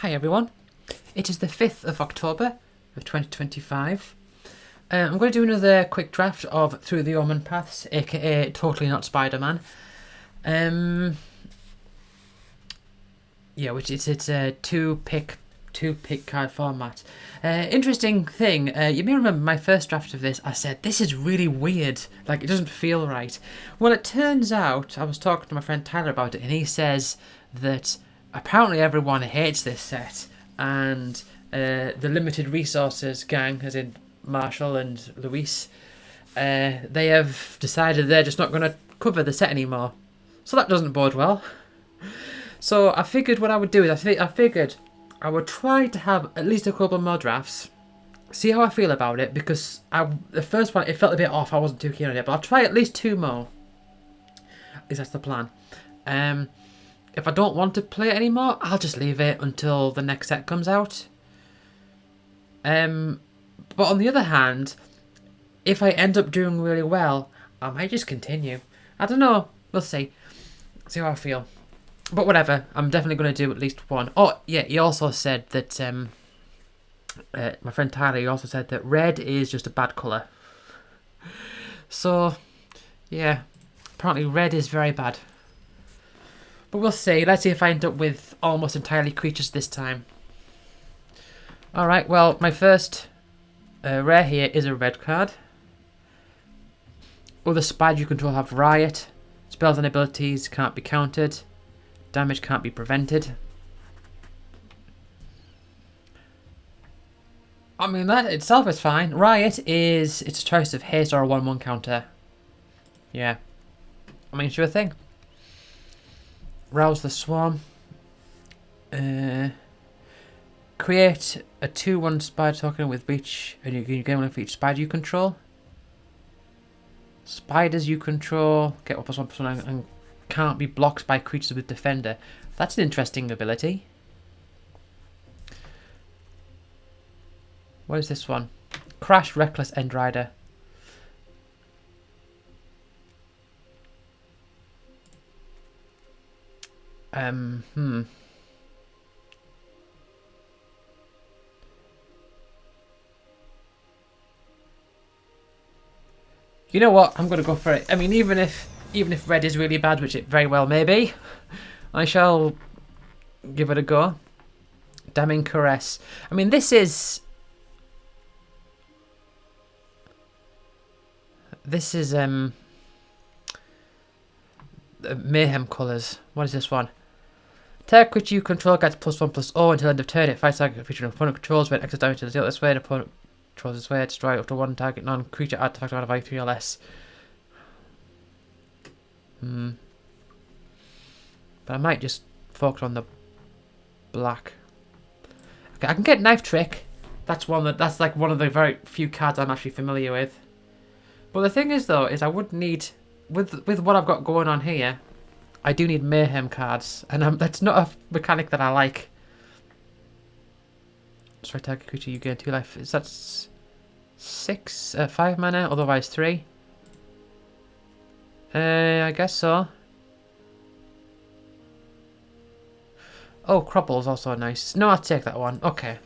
Hi everyone, it is the 5th of October of 2025. I'm going to do another quick draft of Through the Omenpaths, aka Totally Not Spider-Man. Which it's a two pick card format. Interesting thing, you may remember my first draft of this, I said, this is really weird, like it doesn't feel right. Well, it turns out, I was talking to my friend Tyler about it, and he says that apparently everyone hates this set, and the Limited Resources gang, as in Marshall and Luis, they have decided they're just not going to cover the set anymore. So that doesn't bode well. So I figured what I would do is I figured I would try to have at least a couple more drafts, see how I feel about it, because the first one, it felt a bit off, I wasn't too keen on it, but I'll try at least two more. At least that's the plan. If I don't want to play it anymore, I'll just leave it until the next set comes out. But on the other hand, if I end up doing really well, I might just continue. I don't know, we'll see. See how I feel. But whatever, I'm definitely going to do at least one. Oh, yeah, he also said that, my friend Tyler, he also said that red is just a bad colour. So, yeah, apparently red is very bad. But we'll see. Let's see if I end up with almost entirely creatures this time. Alright, well, my first rare here is a red card. Other spiders you control have Riot. Spells and abilities can't be countered. Damage can't be prevented. I mean, that itself is fine. Riot is, it's a choice of haste or a 1/1 counter. Yeah. I mean, sure thing. Rouse the Swarm. Create a 2/1 spider token with reach, and you can gain one for each spider you control. Spiders you control get +1/+1 and can't be blocked by creatures with Defender. That's an interesting ability. What is this one? Crash Reckless Endrider. You know what? I'm gonna go for it. I mean, even if red is really bad, which it very well may be, I shall give it a go. Damning Caress. I mean, this is Mayhem colours. What is this one? Target creature you control gets +1/+0 until end of turn. It fights target creature an opponent controls when excess damage to the deal this way. An opponent controls this way. Destroy up to one target non-creature artifact out of I3 or less. But I might just focus on the black. Okay, I can get Knife Trick. That's like one of the very few cards I'm actually familiar with. But the thing is, though, is I would need, with what I've got going on here, I do need Mayhem cards, and that's not a mechanic that I like. Destroy target creature, you gain 2 life. Is that 5 mana? Otherwise 3. I guess so. Oh, Cropple's also nice. No, I'll take that one. Okay.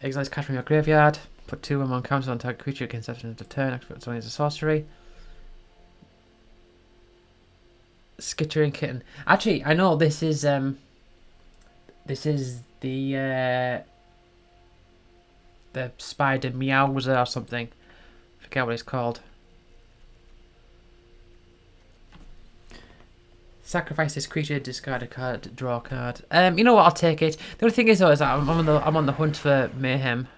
Exile card from your graveyard. Put 2 and 1 counters on target creature against that end of the turn. Activate something as a sorcery. Skittering Kitten. Actually, I know this is the spider Meowser or something. Forget what it's called. Sacrifice this creature, discard a card, draw a card. You know what? I'll take it. The only thing is, though, is that I'm on the hunt for Mayhem.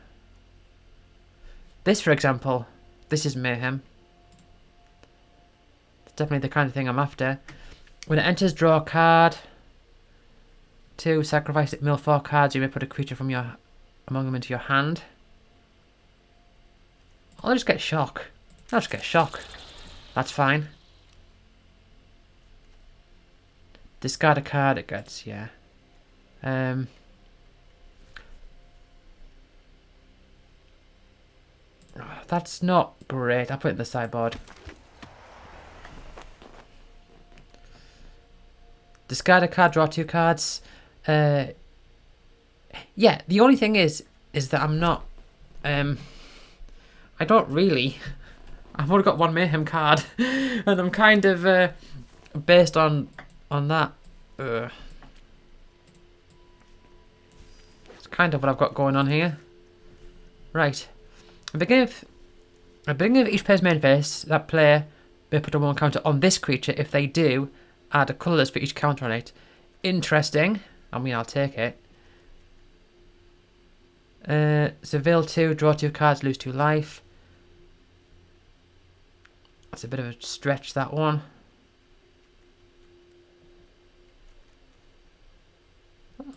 This, for example, this is Mayhem. It's definitely the kind of thing I'm after. When it enters, draw a card. 2, sacrifice it, mill 4 cards. You may put a creature from among them into your hand. I'll just get shock. That's fine. Discard a card, it gets, yeah. That's not great. I'll put it in the sideboard. Discard a card, draw 2 cards. Yeah, the only thing is that I'm not... I don't really... I've only got 1 Mayhem card. And I'm kind of... based on that... it's kind of what I've got going on here. Right. At the beginning of each player's main phase, that player may put a 1 counter on this creature. If they do, add a colourless for each counter on it. Interesting. I mean, I'll take it. Seville 2, draw 2 cards, lose 2 life. That's a bit of a stretch, that one.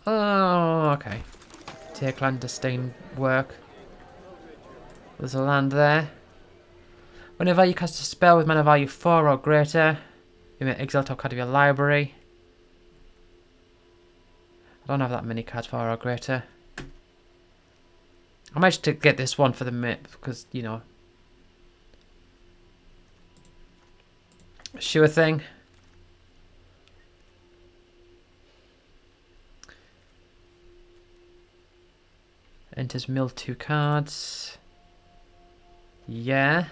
Oh, okay. Take clandestine work. There's a land there. Whenever you cast a spell with mana value 4 or greater, you may exile top card of your library. I don't have that many cards 4 or greater. I managed to get this one for the mip because, you know. Sure thing. Enters mill 2 cards. Yeah.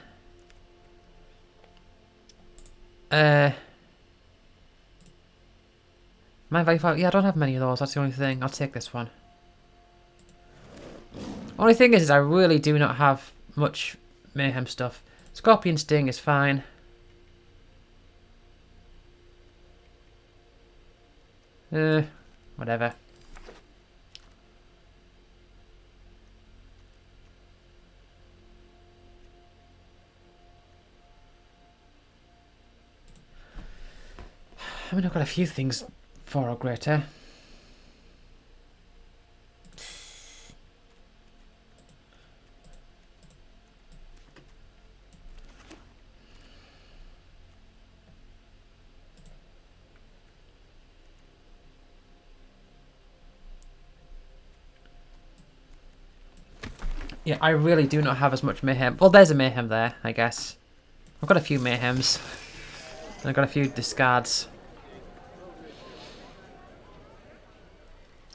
My value 5. Yeah, I don't have many of those. That's the only thing. I'll take this one. Only thing is I really do not have much Mayhem stuff. Scorpion Sting is fine. Whatever. I mean, I've got a few things 4 or greater. Yeah, I really do not have as much Mayhem. Well, there's a Mayhem there, I guess. I've got a few Mayhems. And I've got a few discards.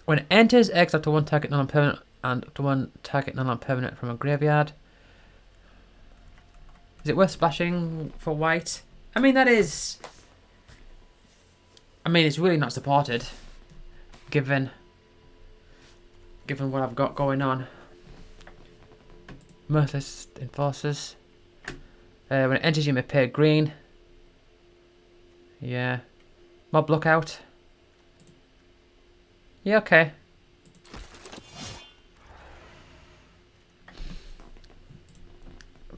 When it enters, exile up to 1 target non-permanent and up to 1 target non-permanent from a graveyard. Is it worth splashing for white? I mean, that is... I mean, it's really not supported. Given what I've got going on. Merciless Enforcers. When it enters, you may pay green. Yeah. Mob Lookout. Yeah, okay.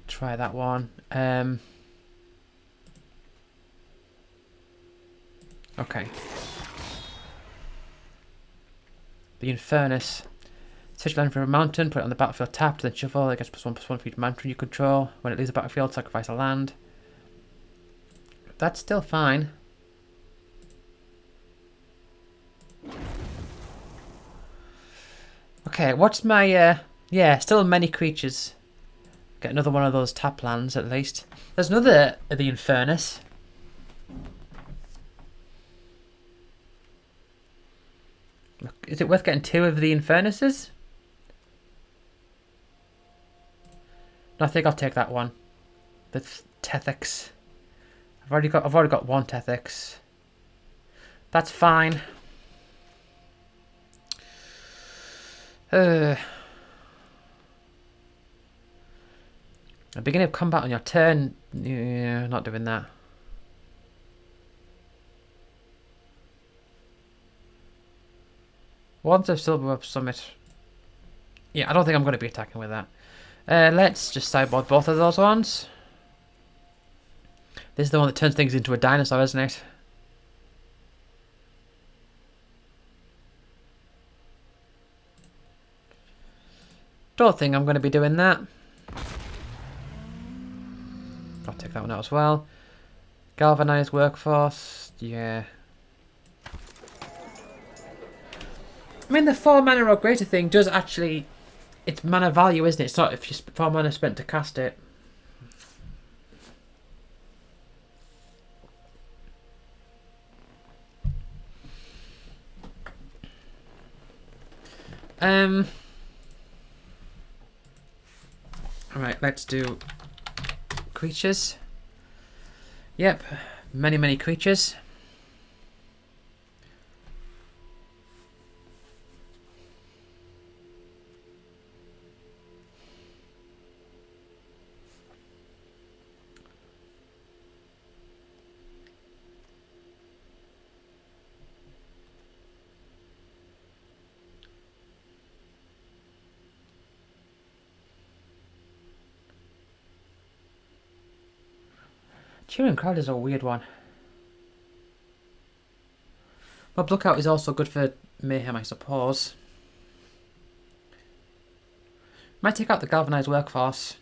Try that one. Okay. The Infernus. Search land for a mountain, put it on the battlefield tapped, then shuffle. It gets +1/+1 for each mountain you control. When it leaves the battlefield, sacrifice a land. That's still fine. Okay, what's my... yeah, still many creatures. Get another one of those tap lands, at least. There's another of the Infernus. Is it worth getting 2 of the Infernuses? No, I think I'll take that one. The Tethix. I've already got 1 Tethix. That's fine. At the beginning of combat on your turn, yeah, not doing that. Wands of Silverweb Summit. Yeah, I don't think I'm going to be attacking with that. Let's just sideboard both of those ones. This is the one that turns things into a dinosaur, isn't it? Don't think I'm going to be doing that. I'll take that one out as well. Galvanized Workforce. Yeah. I mean, the 4 mana or greater thing does actually It's mana value, isn't it? It's not if you 4 mana spent to cast it. Alright, let's do creatures. Yep, many creatures. Cheering Crowd is a weird one. But Lookout is also good for Mayhem, I suppose. Might take out the Galvanized Workforce.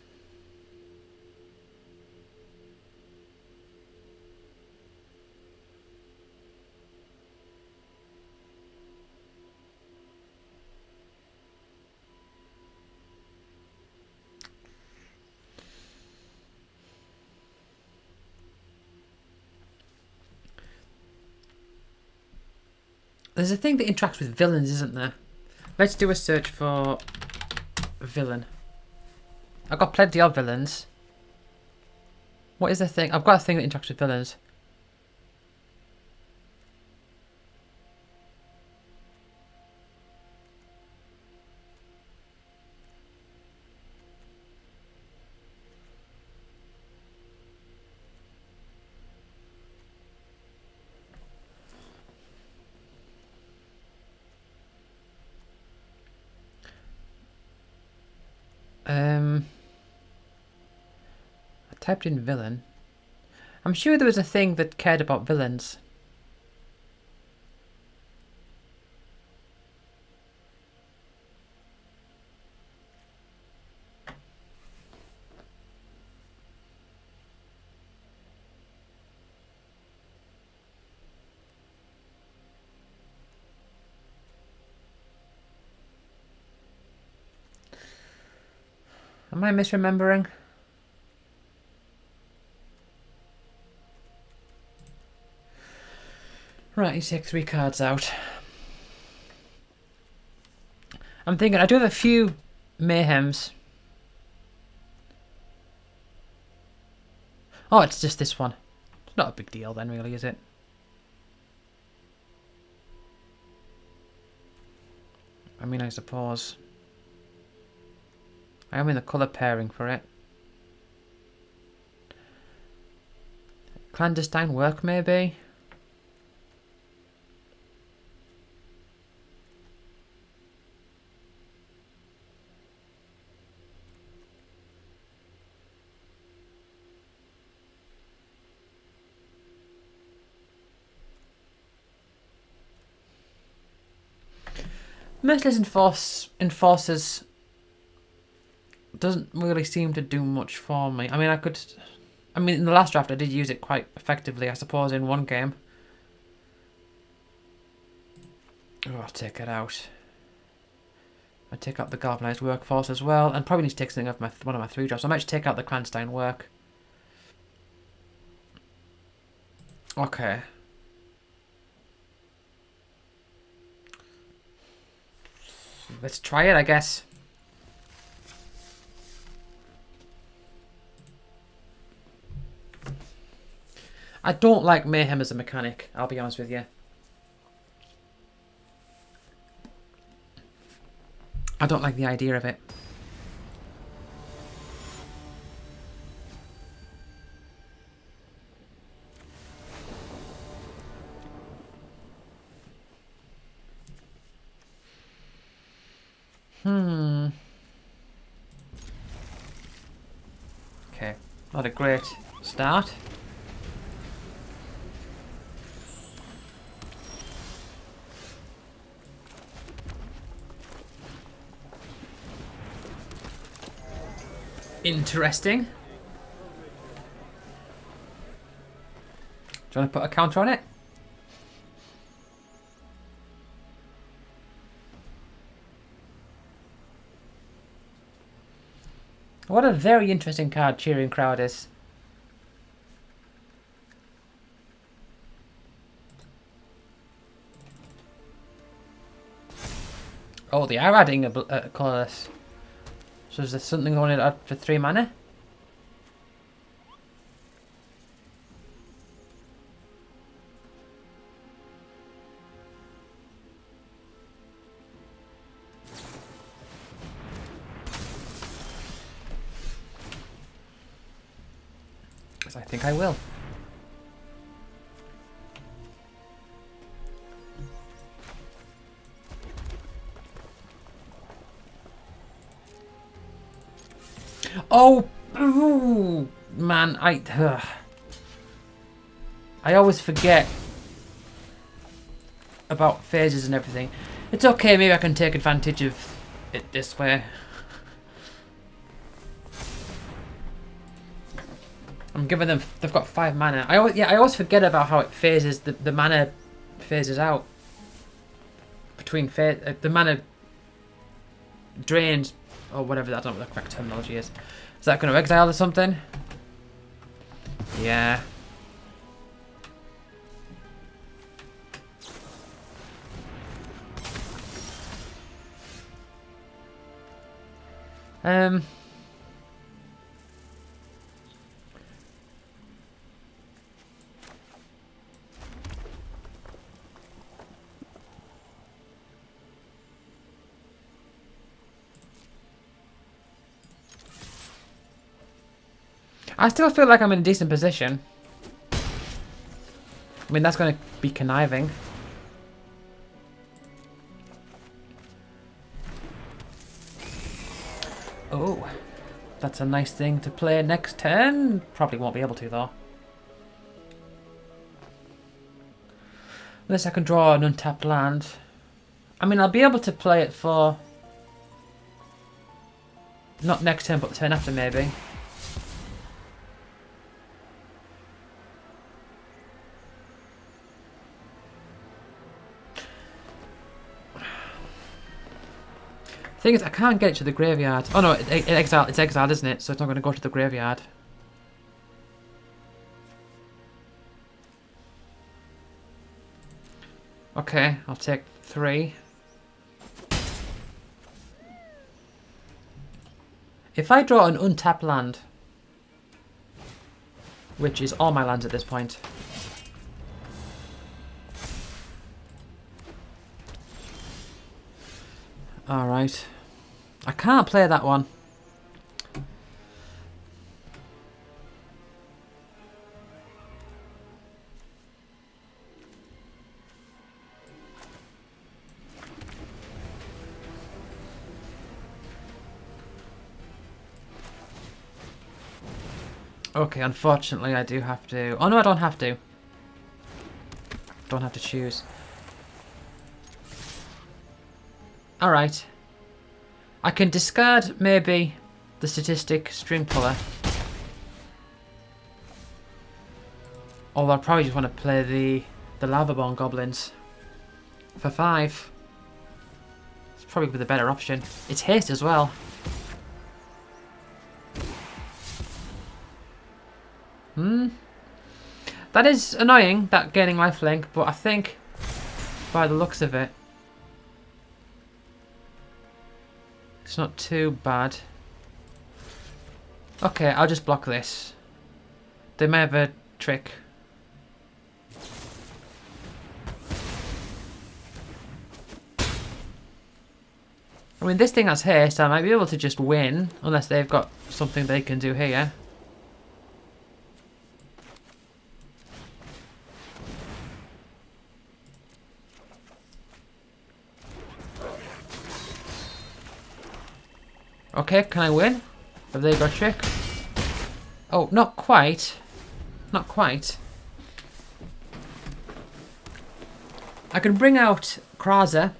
There's a thing that interacts with villains, isn't there? Let's do a search for villain. I've got plenty of villains. What is the thing? I've got a thing that interacts with villains. I typed in villain. I'm sure there was a thing that cared about villains. Am I misremembering? Right, you take 3 cards out. I'm thinking I do have a few Mayhems. Oh, it's just this one. It's not a big deal then, really, is it? I mean, I suppose. I am in the colour pairing for it. Clandestine Work, maybe? Merciless Enforcers doesn't really seem to do much for me. I mean, in the last draft I did use it quite effectively, I suppose, in one game. Oh, I'll take it out. I take out the Galvanized Workforce as well, and probably need to take something off one of my 3 drops. I might just take out the Clandestine Work. Okay. Let's try it, I guess. I don't like Mayhem as a mechanic, I'll be honest with you. I don't like the idea of it. Okay, not a great start. Interesting. Do you want to put a counter on it? What a very interesting card Cheering Crowd is. Oh, they are adding a colourless. So is there something going to add for 3 mana? Because I think I will. Oh, ooh, man, I always forget about phases and everything. It's okay, maybe I can take advantage of it this way. I'm giving them, they've got 5 mana. I always forget about how it phases, the mana phases out. Between the mana drains, or whatever, I don't know what the correct terminology is. Is that going to exile or something? Yeah. I still feel like I'm in a decent position. I mean, that's going to be conniving. Oh, that's a nice thing to play next turn. Probably won't be able to, though. Unless I can draw an untapped land. I mean, I'll be able to play it for... not next turn, but the turn after, maybe. Thing is, I can't get it to the graveyard. Oh no, it's exiled, isn't it? So it's not going to go to the graveyard. Okay, I'll take 3. If I draw an untapped land, which is all my lands at this point. Alright. I can't play that one. Okay, unfortunately I do have to... oh no, I don't have to. Don't have to choose. Alright. I can discard, maybe, the statistic string puller. Although I probably just want to play the Lavaborn Goblins for 5. It's probably the better option. It's haste as well. That is annoying, that gaining lifelink, but I think, by the looks of it, it's not too bad. Okay, I'll just block this. They may have a trick. I mean, this thing has haste. I might be able to just win, unless they've got something they can do here. Okay, can I win? Have they got a trick? Oh, not quite. Not quite. I can bring out Kraza.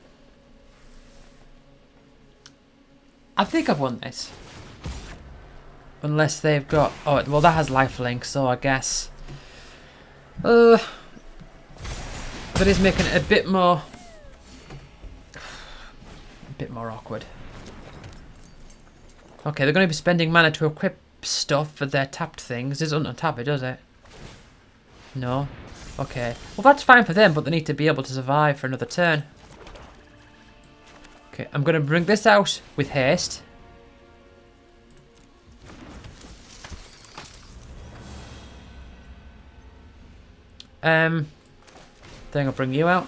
I think I've won this. Unless they've got... oh, well, that has lifelink, so I guess... that is making it a bit more awkward. Okay, they're going to be spending mana to equip stuff for their tapped things. It doesn't untap it, does it? No. Okay. Well, that's fine for them, but they need to be able to survive for another turn. Okay, I'm going to bring this out with haste. Then I'll bring you out.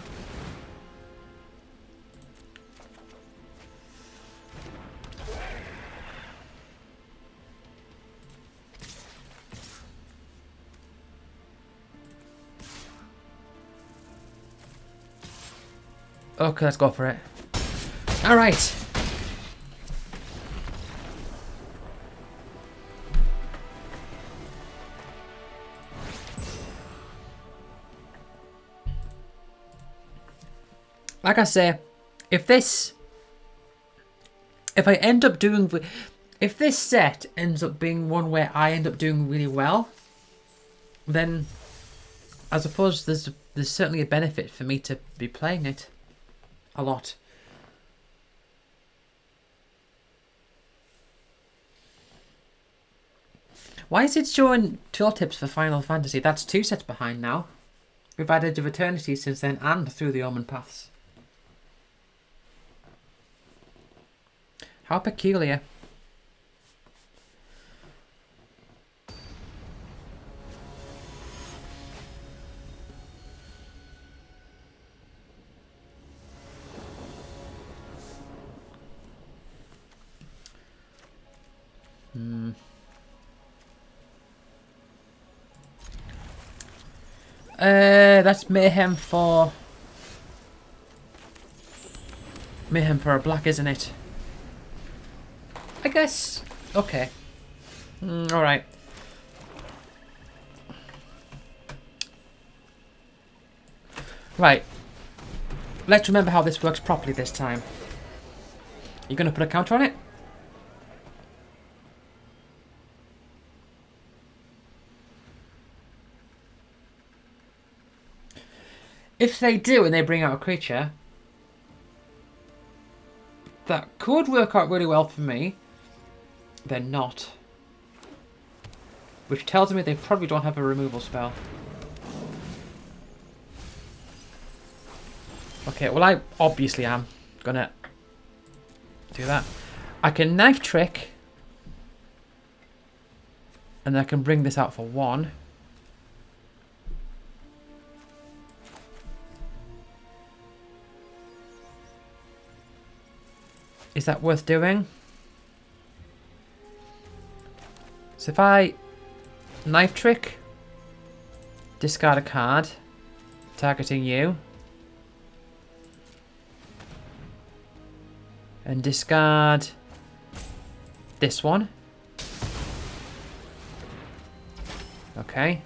Okay, let's go for it. Alright. Like I say, if I end up doing, if this set ends up being one where I end up doing really well, then I suppose there's certainly a benefit for me to be playing it a lot. Why is it showing tooltips for Final Fantasy? That's 2 sets behind now. We've had Edge of Eternity since then and through the Omenpaths. How peculiar. That's Mayhem for a black, isn't it? I guess. Okay. Alright. Right. Let's remember how this works properly this time. You're going to put a counter on it? If they do and they bring out a creature, that could work out really well for me. They're not. Which tells me they probably don't have a removal spell. Okay, well I obviously am gonna do that. I can knife trick. And I can bring this out for 1. Is that worth doing? So if I knife trick, discard a card, targeting you, and discard this one. Okay.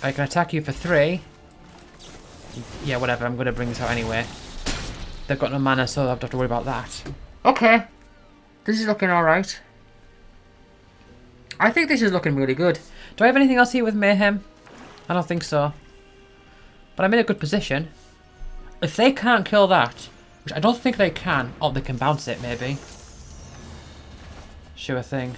I can attack you for 3. Yeah, whatever, I'm going to bring this out anyway. They've got no mana, so I don't have to worry about that. Okay. This is looking alright. I think this is looking really good. Do I have anything else here with Mayhem? I don't think so. But I'm in a good position. If they can't kill that, which I don't think they can. Oh, they can bounce it, maybe. Sure thing.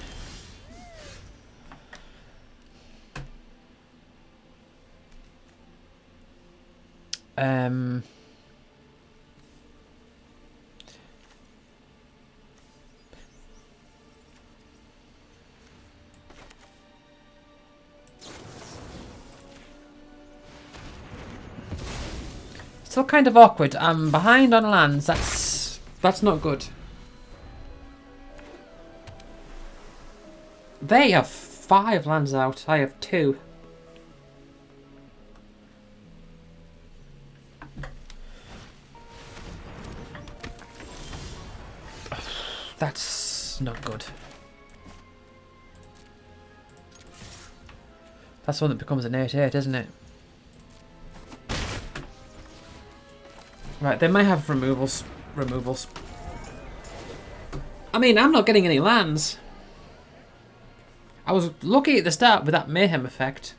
Still kind of awkward. I'm behind on lands. That's not good. They have 5 lands out. I have 2. That's not good. That's one that becomes an 8/8, isn't it? Right, they may have removals. I mean, I'm not getting any lands. I was lucky at the start with that Mayhem effect.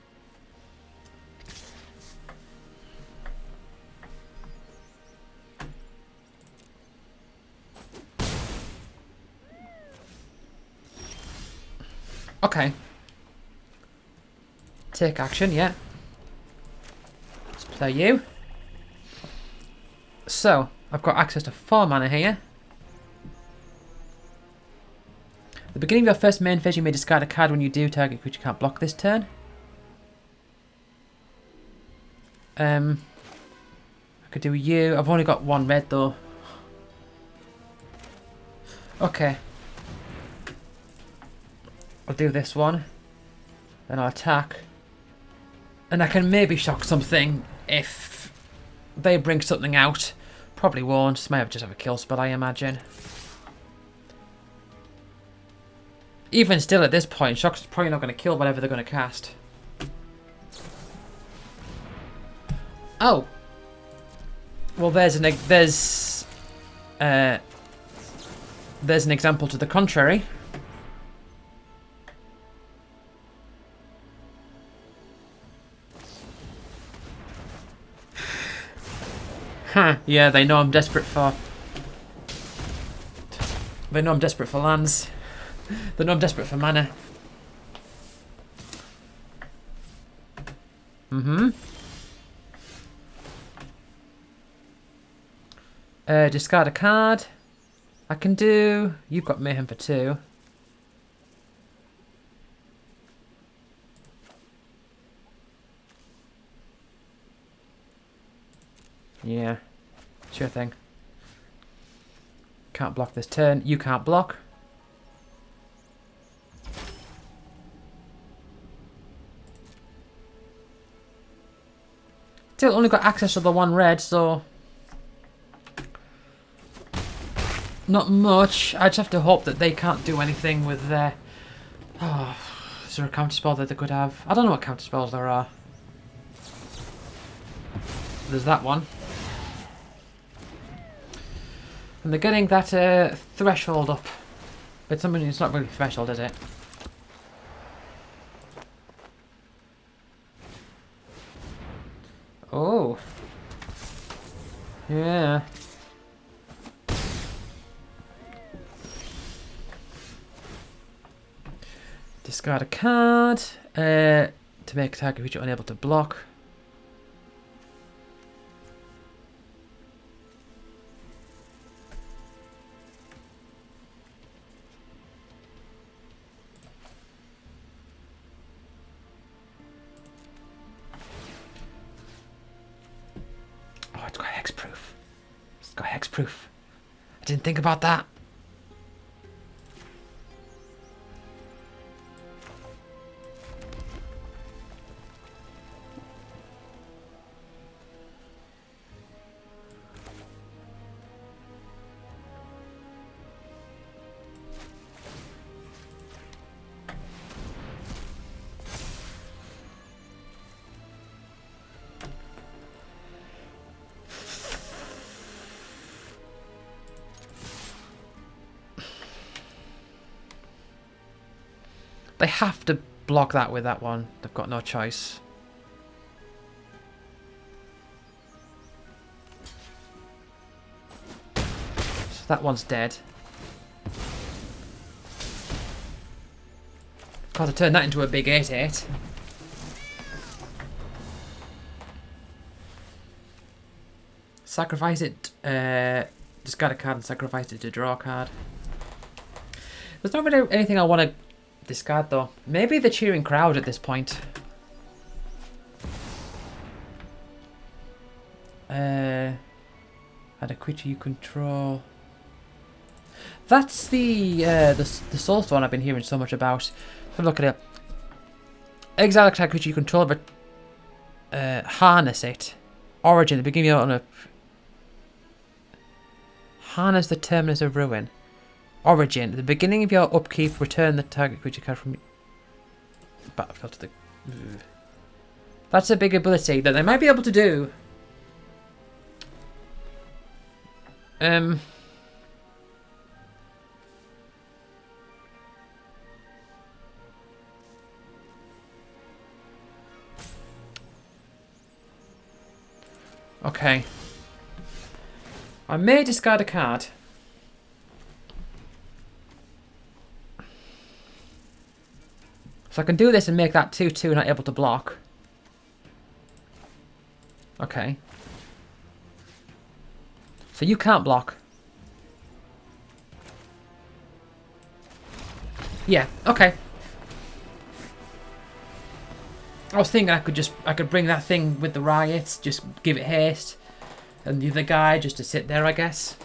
Okay. Take action, yeah. Let's play you. So, I've got access to 4 mana here. At the beginning of your first main phase, you may discard a card. When you do, target creature can't block this turn. I could do you. I've only got 1 red though. Okay. I'll do this one. Then I'll attack. And I can maybe shock something if they bring something out. Probably won't. Might just have a kill spell, I imagine. Even still at this point, shock's probably not going to kill whatever they're going to cast. Oh. Well, there's an example to the contrary. Huh. Yeah, they know I'm desperate for... They know I'm desperate for lands. They know I'm desperate for mana. Discard a card. I can do... You've got Mayhem for 2. Yeah. Sure thing. Can't block this turn. You can't block. Still only got access to the 1 red, so... Not much. I just have to hope that they can't do anything with their... Oh, is there a counterspell that they could have? I don't know what counterspells there are. There's that one. And they're getting that threshold up. But somebody, it's not really threshold, is it? Oh. Yeah. Discard a card to make a target creature unable to block. Oh, it's got hexproof. It's got hexproof. I didn't think about that. They have to block that with that one. They've got no choice. So that one's dead. Got to turn that into a big 8/8. Sacrifice it. Discard a card and sacrifice it to draw a card. There's not really anything I want to discard though. Maybe the cheering crowd at this point. Add a creature you control. That's the Soulstone I've been hearing so much about. Have a look at it. Exile a creature you control, but harness it. Origin. The beginning of a harness the Terminus of Ruin. Origin. At the beginning of your upkeep, return the target creature card from battlefield to the... That's a big ability that they might be able to do. Okay. I may discard a card. So I can do this and make that 2/2 not able to block. Okay. So you can't block. Yeah, okay. I was thinking I could bring that thing with the riots, just give it haste, and the other guy just to sit there, I guess.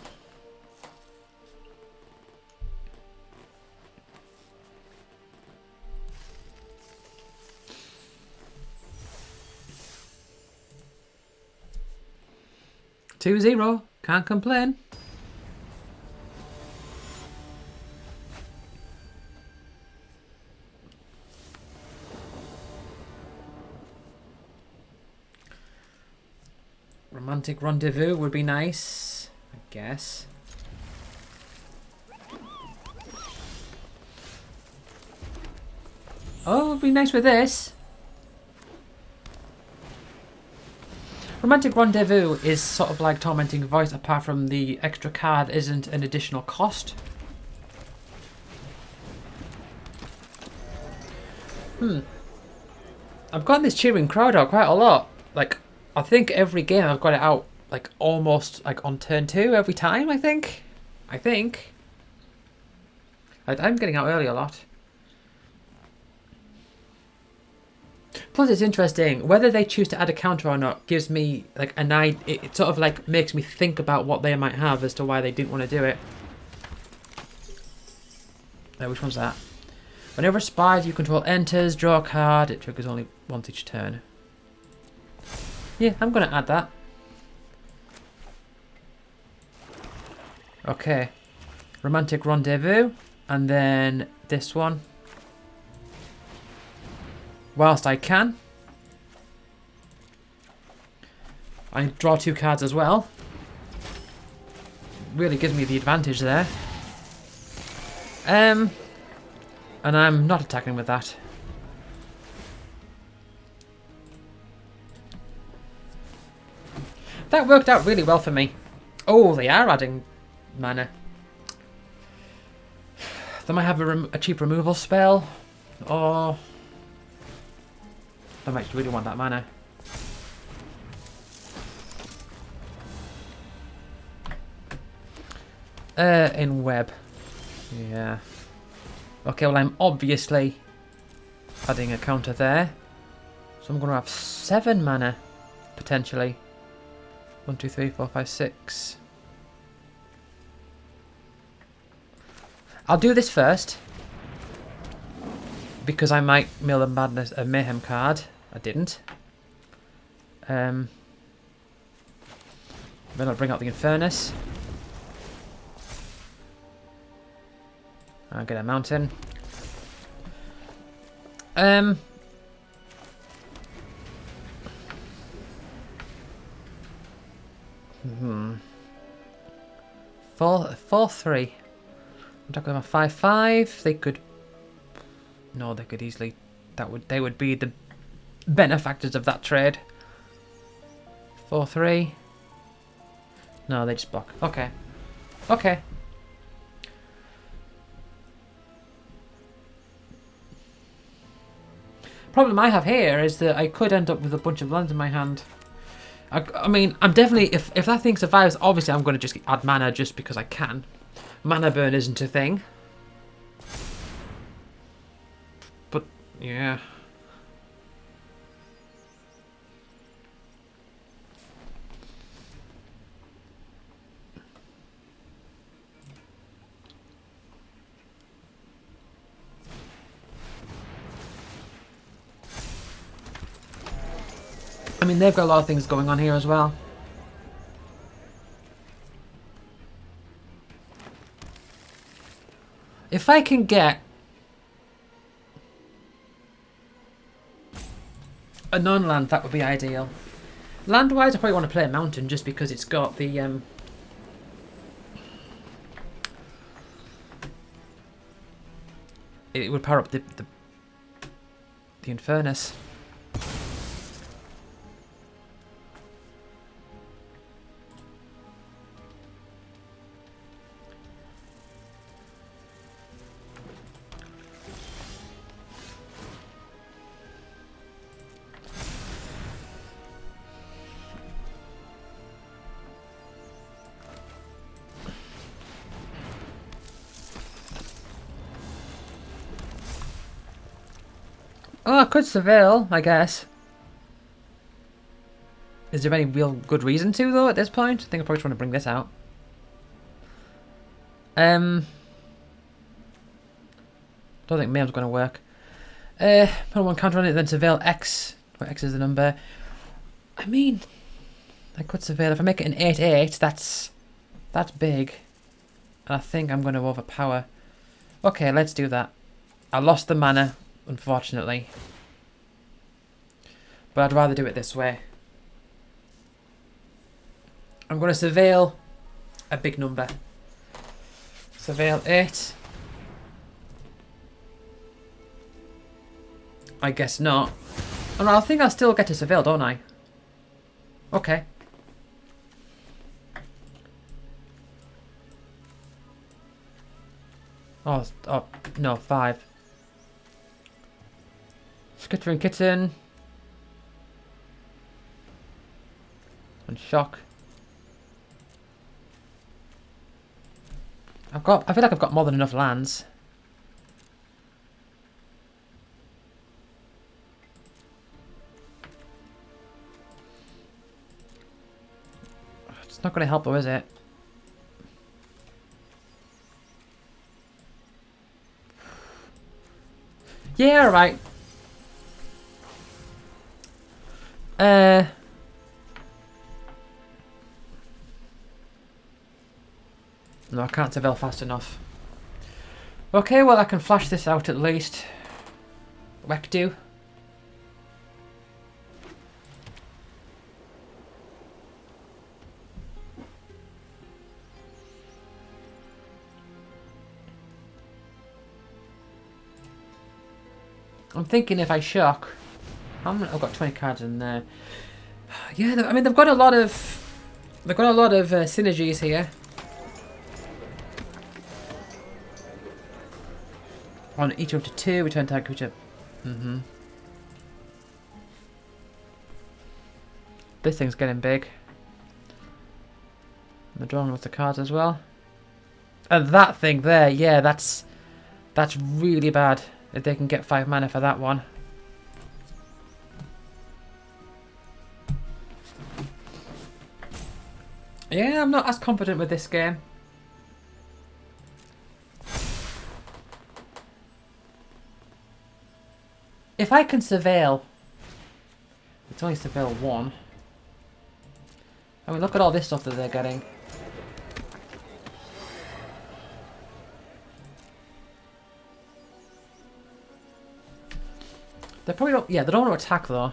Two 0, can't complain. Romantic rendezvous would be nice, I guess. Oh, it would be nice with this. Romantic rendezvous is sort of like Tormenting Voice, apart from the extra card isn't an additional cost. I've got this cheering crowd out quite a lot. Like, I think every game I've got it out like almost like on turn 2 every time, I think. I'm getting out early a lot. Plus, it's interesting whether they choose to add a counter or not. Gives me like an idea. It sort of like makes me think about what they might have as to why they didn't want to do it. Which one's that? Whenever a spy you control enters, draw a card. It triggers only once each turn. Yeah, I'm gonna add that. Okay, Romantic Rendezvous, and then this one. Whilst I can. I draw 2 cards as well. Really gives me the advantage there. And I'm not attacking with that. That worked out really well for me. Oh, they are adding mana. They might have a cheap removal spell. Or I might really want that mana. In web. Yeah. Okay, well I'm obviously adding a counter there. So I'm going to have 7 mana, potentially. 1, 2, 3, 4, 5, 6. I'll do this first. Because I might mill a Mayhem card. I didn't. Then I'll bring out the Infernus. I'll get a mountain. 4/3. I'm talking about 5/5. They could. No, they could easily. They would be the benefactors of that trade. 4/3. No, they just block. Okay. Okay. Problem I have here is that I could end up with a bunch of lands in my hand. I mean, I'm definitely, if that thing survives, obviously I'm going to just add mana just because I can. Mana burn isn't a thing. But, yeah. I mean, they've got a lot of things going on here as well. If I can get a non-land, that would be ideal. Land-wise, I probably want to play a mountain just because it's got the it would power up the Infernus. Oh, I could surveil, I guess. Is there any real good reason to, though, at this point? I think I probably just want to bring this out. Don't think Mayhem's going to work. Put one counter on it, then surveil X, where X is the number. I mean, I could surveil. If I make it an 8-8, that's big. And I think I'm going to overpower. Okay, let's do that. I lost the mana, unfortunately. But I'd rather do it this way. I'm going to surveil a big number. Surveil 8. I guess not. Oh, no, I think I'll still get to surveil, don't I? Okay. Oh, no, 5. Skittering Kitten. And Shock. I feel like I've got more than enough lands. It's not going to help though, is it? Yeah, alright. No, I can't surveil fast enough. Okay, well I can flash this out at least. Wek do. I'm thinking if I shock, I've got 20 cards in there. Yeah, I mean they've got a lot of synergies here. On each up to 2, return tag creature. This thing's getting big. I'm drawing with the cards as well. And that thing there, yeah, that's really bad. If they can get 5 mana for that one. Yeah, I'm not as confident with this game. If I can surveil, it's only surveil 1. I mean, look at all this stuff that they're getting. They probably don't. Yeah, they don't want to attack though.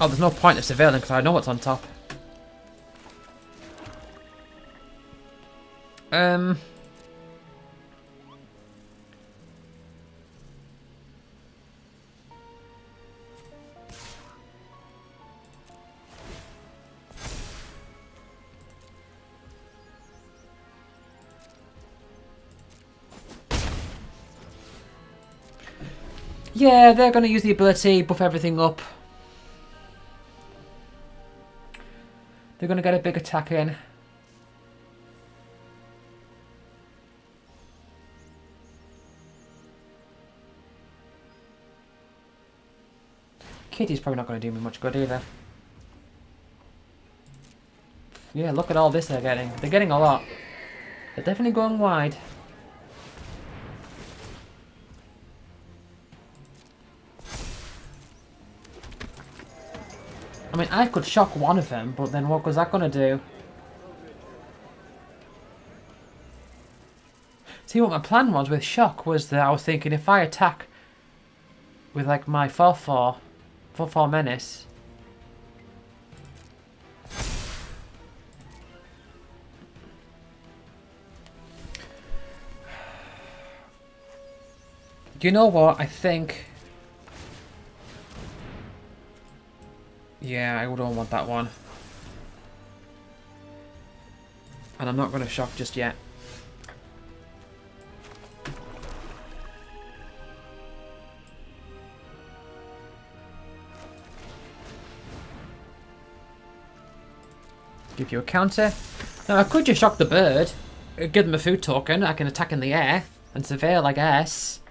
Oh, there's no point of surveilling because I know what's on top. Yeah, they're going to use the ability, buff everything up. They're going to get a big attack in. Kitty's probably not going to do me much good either. Yeah, look at all this they're getting. They're getting a lot. They're definitely going wide. I mean, I could shock one of them, but then what was that going to do? See, what my plan was with shock was that I was thinking if I attack with like my 4/4 menace. You know what? I think. Yeah, I don't want that one. And I'm not going to shock just yet. Give you a counter. Now I could just shock the bird. Give them a food token. I can attack in the air. And surveil, I guess.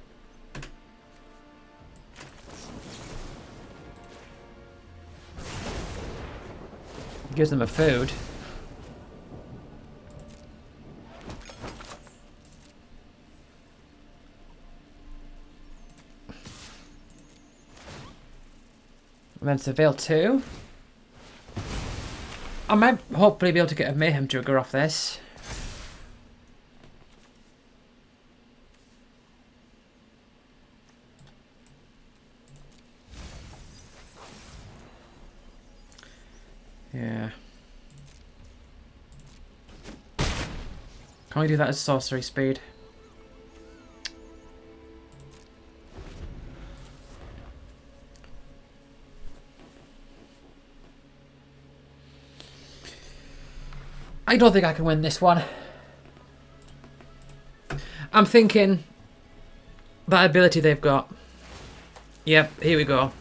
Gives them a food. And then surveil 2. I might hopefully be able to get a Mayhem Trigger off this. Yeah. Can we do that as sorcery speed? I don't think I can win this one. I'm thinking that ability they've got. Yep, here we go.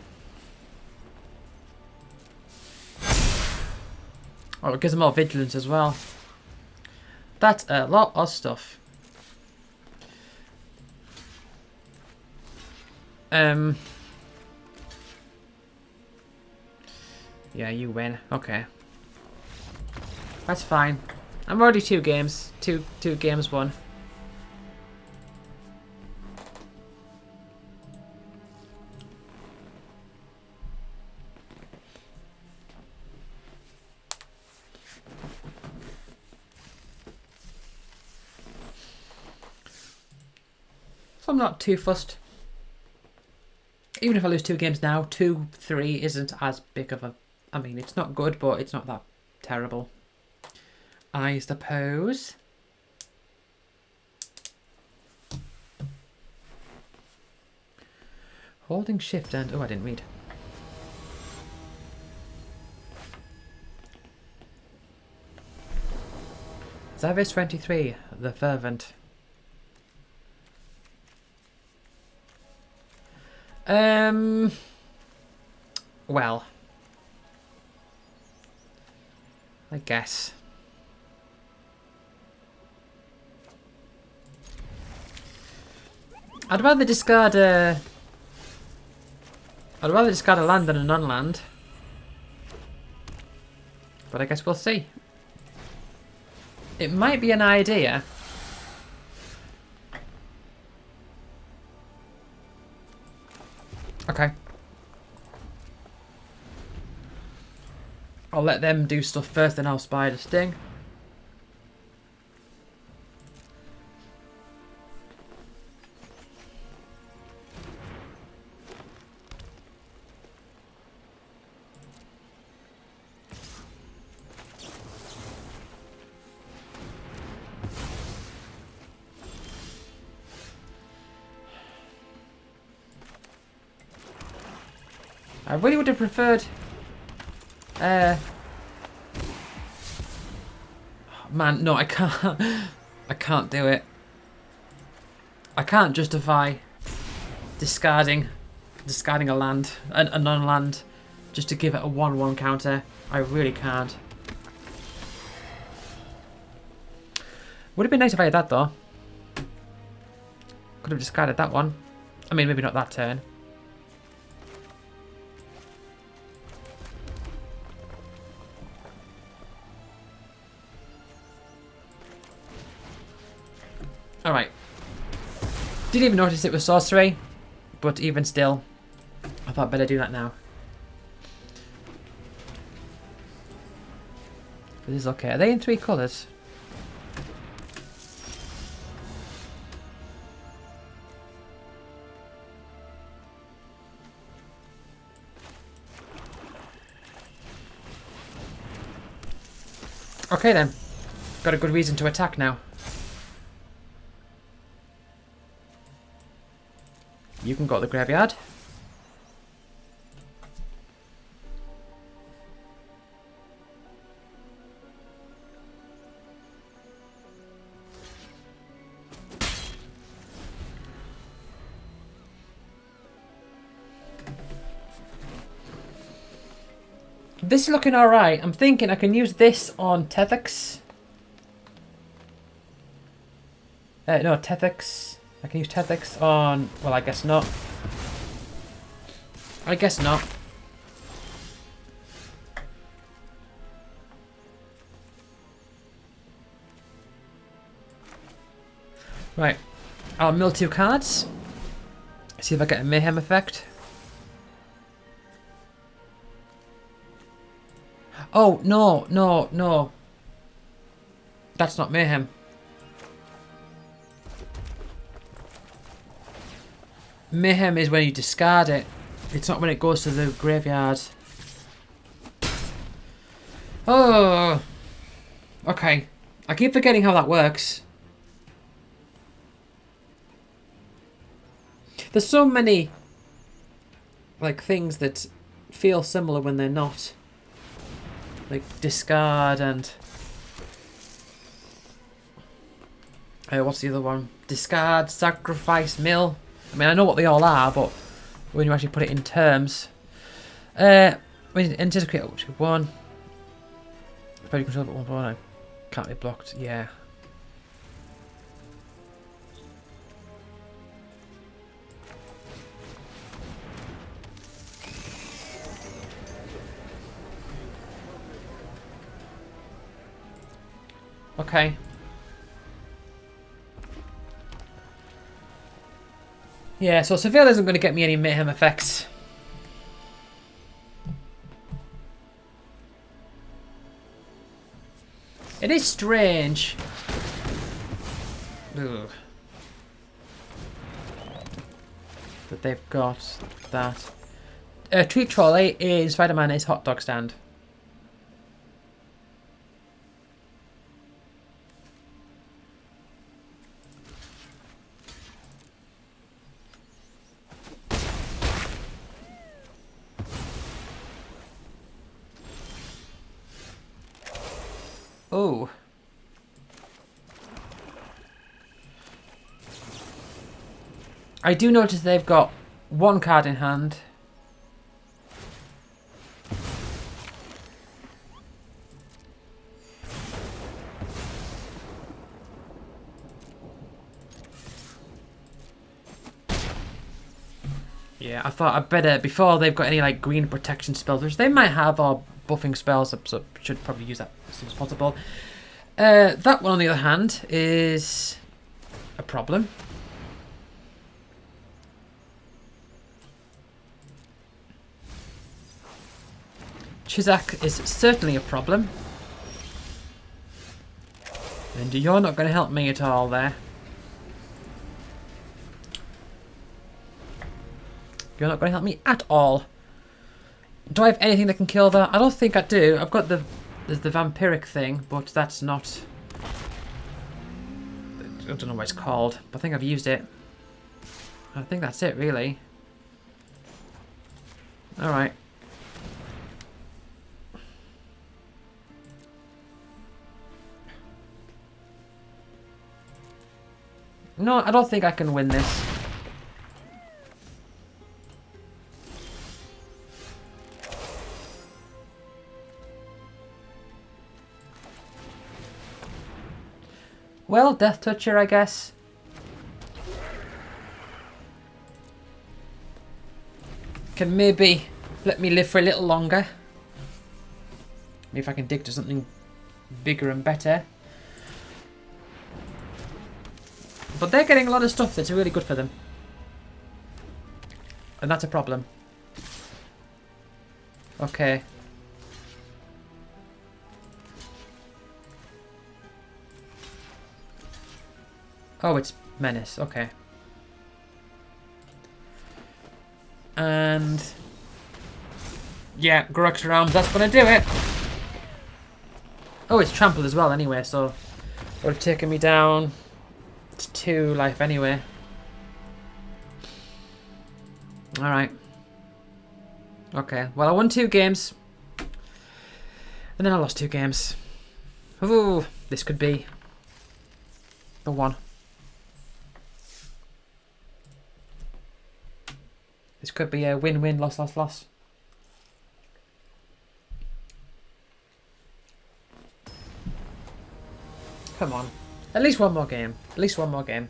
Oh, it gives them more vigilance as well. That's a lot of stuff. Yeah, you win. Okay. That's fine. I'm already 2 games. Two games won. So I'm not too fussed. Even if I lose 2 games now, 2-3 isn't as big of a... I mean, it's not good, but it's not that terrible. I suppose. Holding shift and... Oh, I didn't read. Zavis 23, the Fervent. Well. I guess. I'd rather discard a land than a non-land. But I guess we'll see. It might be an idea. Okay. I'll let them do stuff first, then I'll Spider Sting. I really would have preferred... Man, no, I can't. I can't do it. I can't justify discarding a land, a non-land, just to give it a 1/1 counter. I really can't. Would have been nice if I had that though. Could have discarded that one. I mean, maybe not that turn. Alright. Didn't even notice it was sorcery, but even still, I thought I'd better do that now. This is okay. Are they in 3 colours? Okay then. Got a good reason to attack now. You can go to the graveyard. This is looking alright. I'm thinking I can use this on Tethix. No, Tethix. I can use Tactics on... Well, I guess not. I guess not. Right. I'll mill 2 cards. See if I get a Mayhem effect. Oh, no, no, no. That's not Mayhem. Mayhem is when you discard it. It's not when it goes to the graveyard. Oh. Okay. I keep forgetting how that works. There's so many like things that feel similar when they're not. Like discard and what's the other one? Discard, sacrifice, mill. I mean, I know what they all are, but when you actually put it in terms, when you enter to create up to 1, very control but 1 I can't be blocked. Yeah. Okay. Yeah, so Seville isn't going to get me any Mayhem effects. It is strange. Ugh. That they've got that. Treat Trolley is Spider-Man is hot dog stand. Oh. I do notice they've got 1 card in hand. Yeah, I thought I'd better, before they've got any like green protection spells, which they might have, or buffing spells, so should probably use that as soon as possible. That one, on the other hand, is a problem. Chizak is certainly a problem. And you're not going to help me at all there. You're not going to help me at all. Do I have anything that can kill that? I don't think I do. I've got there's the vampiric thing, but that's not... I don't know what it's called, but I think I've used it. I think that's it, really. Alright. No, I don't think I can win this. Well, Death Toucher, I guess. Can maybe let me live for a little longer. Maybe if I can dig to something bigger and better. But they're getting a lot of stuff that's really good for them. And that's a problem. Okay. Oh, it's Menace. Okay. And... yeah, Grux Realms, that's gonna do it. Oh, it's Trampled as well anyway, so... it would have taken me down to 2 life anyway. Alright. Okay, well I won 2 games. And then I lost 2 games. Ooh, this could be the one. This could be a win-win, loss-loss-loss. Come on. At least one more game. At least one more game.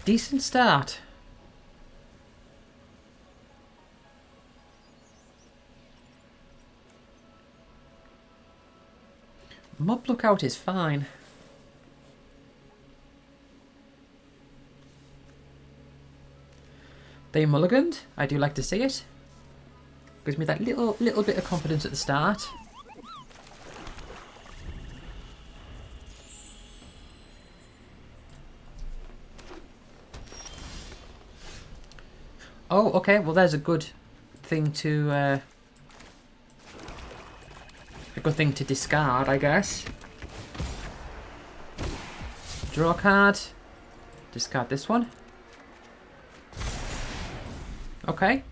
Decent start. Mob Lookout is fine. They mulliganed. I do like to see it. Gives me that little bit of confidence at the start. Oh, okay. Well, there's a good thing to discard, I guess. Draw a card. Discard this one. Okay.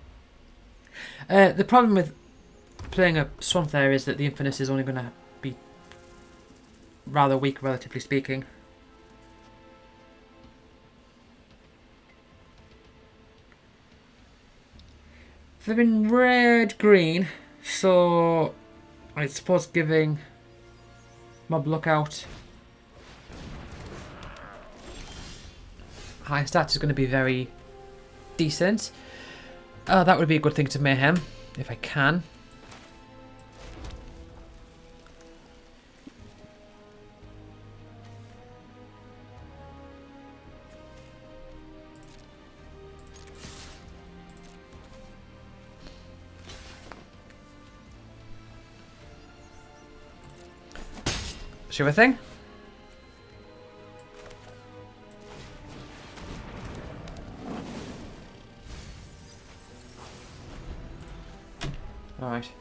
The problem with playing a Swamp there is that the Infinite is only going to be rather weak, relatively speaking. They're in red-green, so I suppose giving Mob Lookout high stats is going to be very decent. Oh, that would be a good thing to Mayhem, if I can. Sure thing. All right.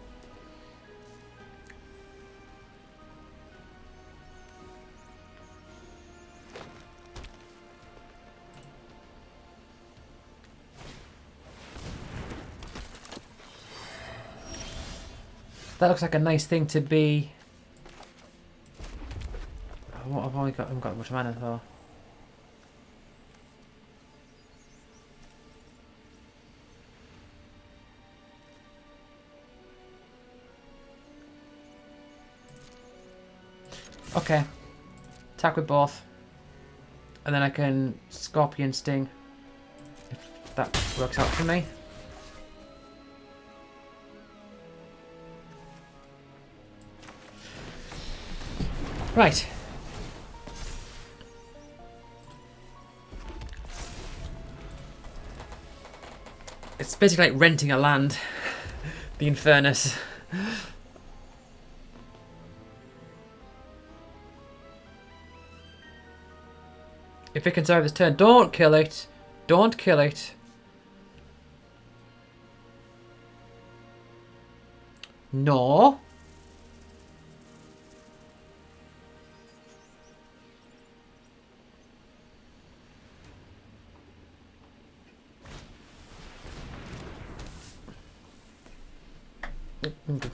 That looks like a nice thing to be. What have I got? I haven't got much mana though. Okay. Attack with both. And then I can Scorpion Sting. If that works out for me. Right. It's basically like renting a land. The Infernus. If it can survive this turn, don't kill it. Don't kill it. No.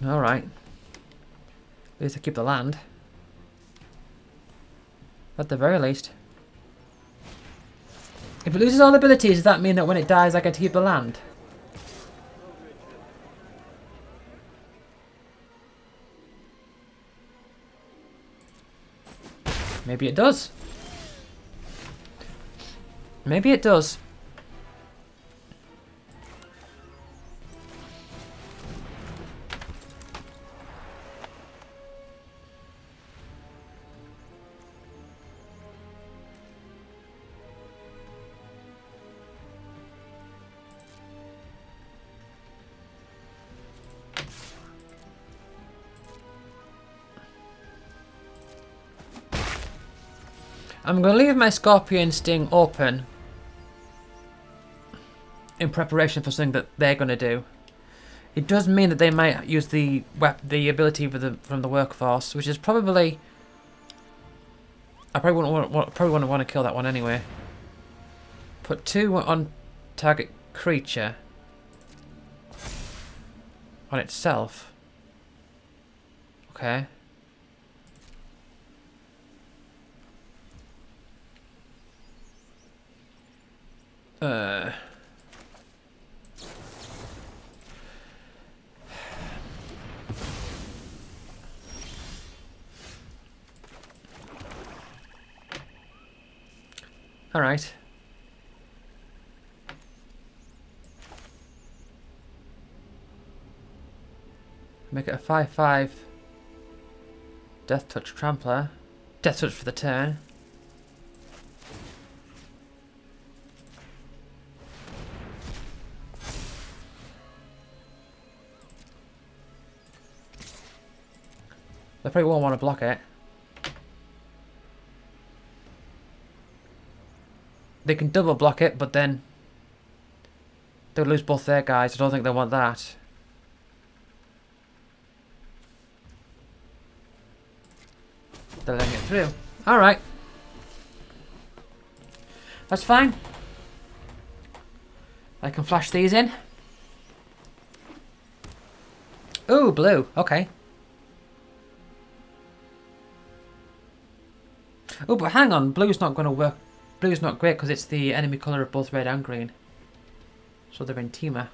Alright. At least I keep the land. At the very least. If it loses all abilities, does that mean that when it dies I get to keep the land? Maybe it does. Maybe it does. I'm going to leave my Scorpion Sting open in preparation for something that they're going to do. It does mean that they might use the ability from the workforce, which is probably... I probably wouldn't want to kill that one anyway. Put 2 on target creature on itself. Okay. Alright. Make it a 5/5. Death Touch Trampler. Death Touch for the turn. They probably won't want to block it. They can double block it, but then they'll lose both their guys. I don't think they want that. They're letting it through. Alright. That's fine. I can flash these in. Ooh, blue. Okay. Oh, but hang on. Blue's not going to work. Blue's not great because it's the enemy colour of both red and green. So they're in Teamer.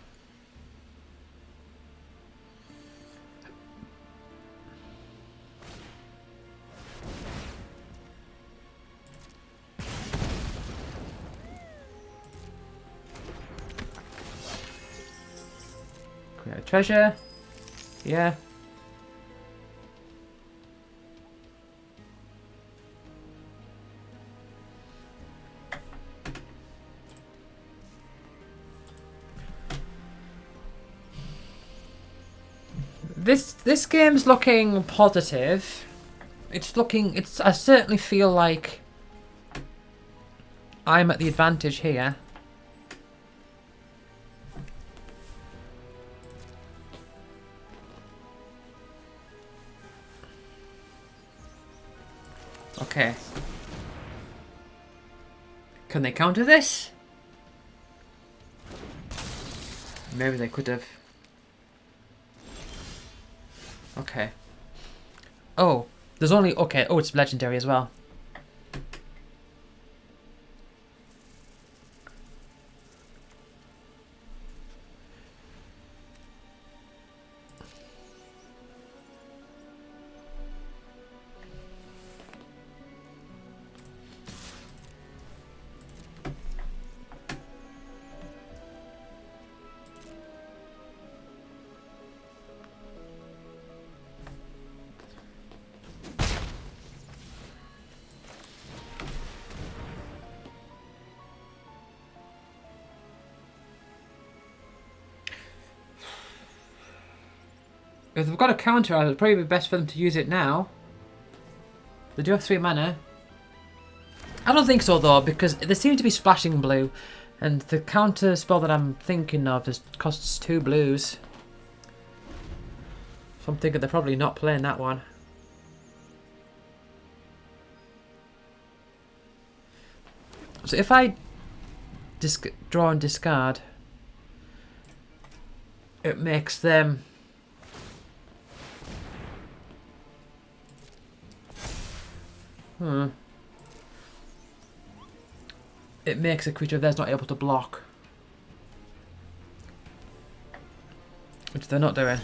Create a treasure. Yeah. This game's looking positive. I certainly feel like I'm at the advantage here. Okay. Can they counter this? Maybe they could have. Okay. Oh, there's only... Okay, oh, it's legendary as well. If they've got a counter, it'd probably be best for them to use it now. They do have 3 mana. I don't think so though, because they seem to be splashing blue, and the counter spell that I'm thinking of just costs 2 blues. So I'm thinking they're probably not playing that one. So if I draw and discard, it makes them... It makes a creature of theirs not able to block. Which they're not doing.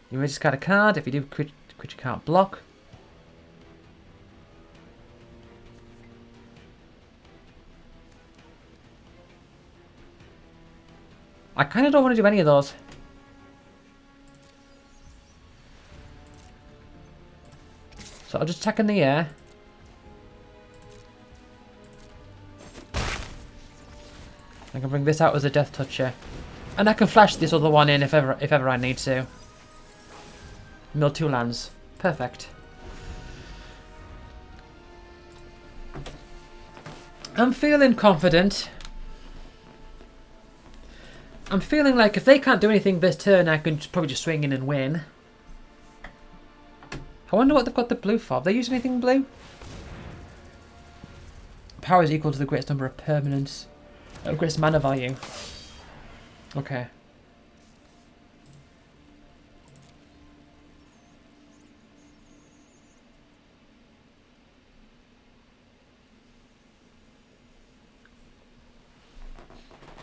You may discard a card. If you do, creature can't block. I kind of don't want to do any of those. So I'll just attack in the air. I can bring this out as a Death Toucher. And I can flash this other one in if ever I need to. Mill 2 lands. Perfect. I'm feeling confident. I'm feeling like if they can't do anything this turn, I can probably just swing in and win. I wonder what they've got the blue for. Have they used anything blue? Power is equal to the greatest number of permanents. Greatest mana value. Okay.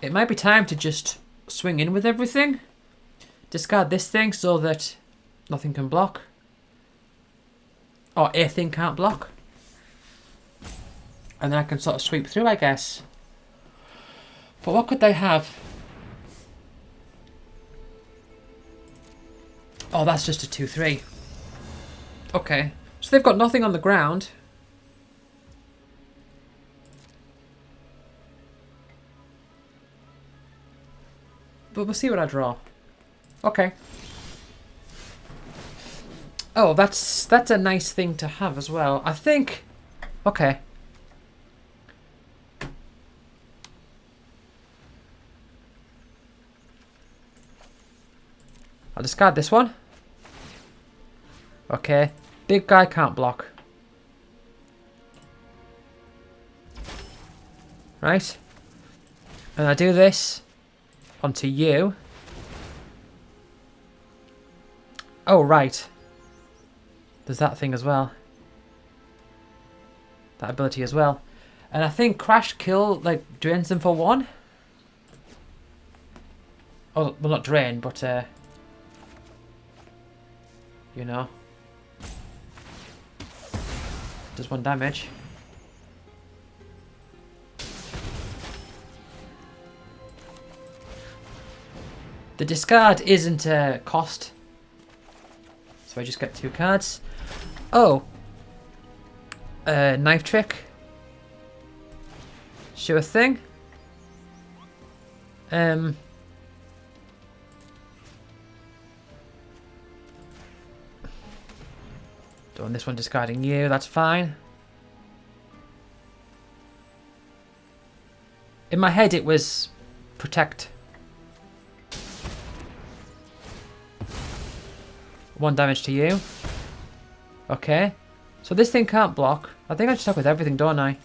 It might be time to just swing in with everything. Discard this thing so that nothing can block. Or a thing can't block. And then I can sort of sweep through, I guess. But what could they have? Oh, that's just a 2-3. Okay. So they've got nothing on the ground. But we'll see what I draw. Okay. Oh, that's a nice thing to have as well. I think... Okay. I'll discard this one. Okay. Big guy can't block. Right. And I do this onto you. Oh, right. There's that thing as well. That ability as well. And I think Crash Kill, like, drains them for 1. Oh, well, not drain, but, you know. Does 1 damage. The discard isn't a cost. So I just get 2 cards. Oh. Knife trick. Sure thing. Doing this one, discarding you, that's fine. In my head it was protect. 1 damage to you. Okay. So this thing can't block. I think I just stuck with everything, don't I?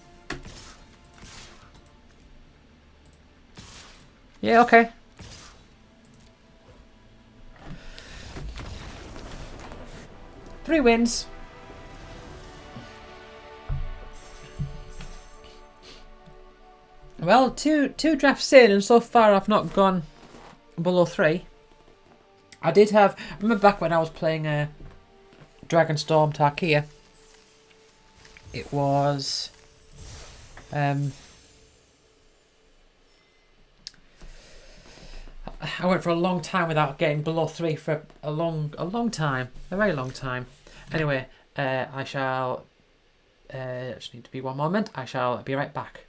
Yeah, okay. Three wins. Well, two drafts in, and so far I've not gone below 3. I remember back when I was playing Dragonstorm Tarkia. It was I went for a long time without getting below 3 for a long time, a very long time. Anyway, I shall just need to be one moment. I shall be right back.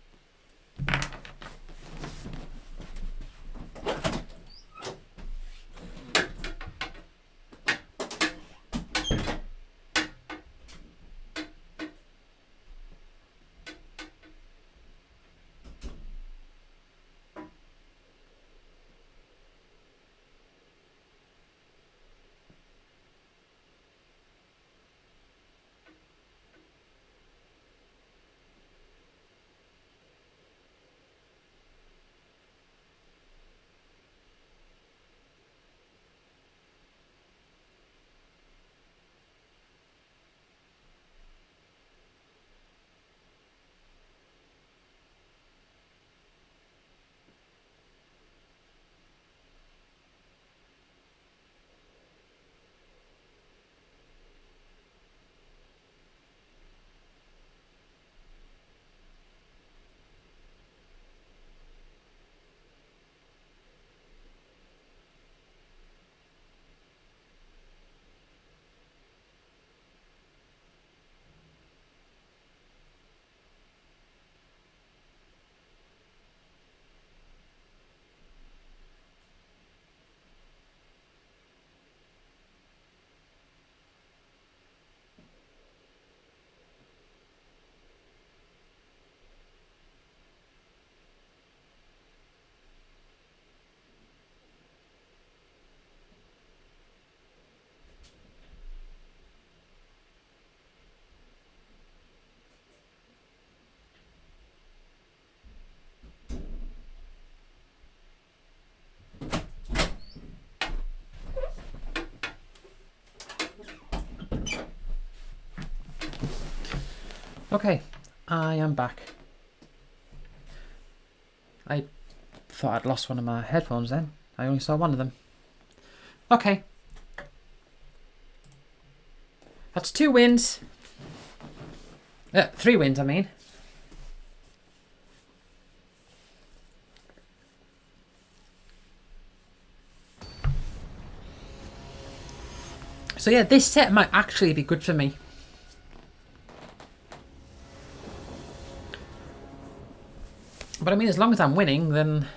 Okay, I am back. I thought I'd lost one of my headphones then. I only saw one of them. Okay. That's 2 wins. 3 wins, I mean. So yeah, this set might actually be good for me. But I mean, as long as I'm winning, then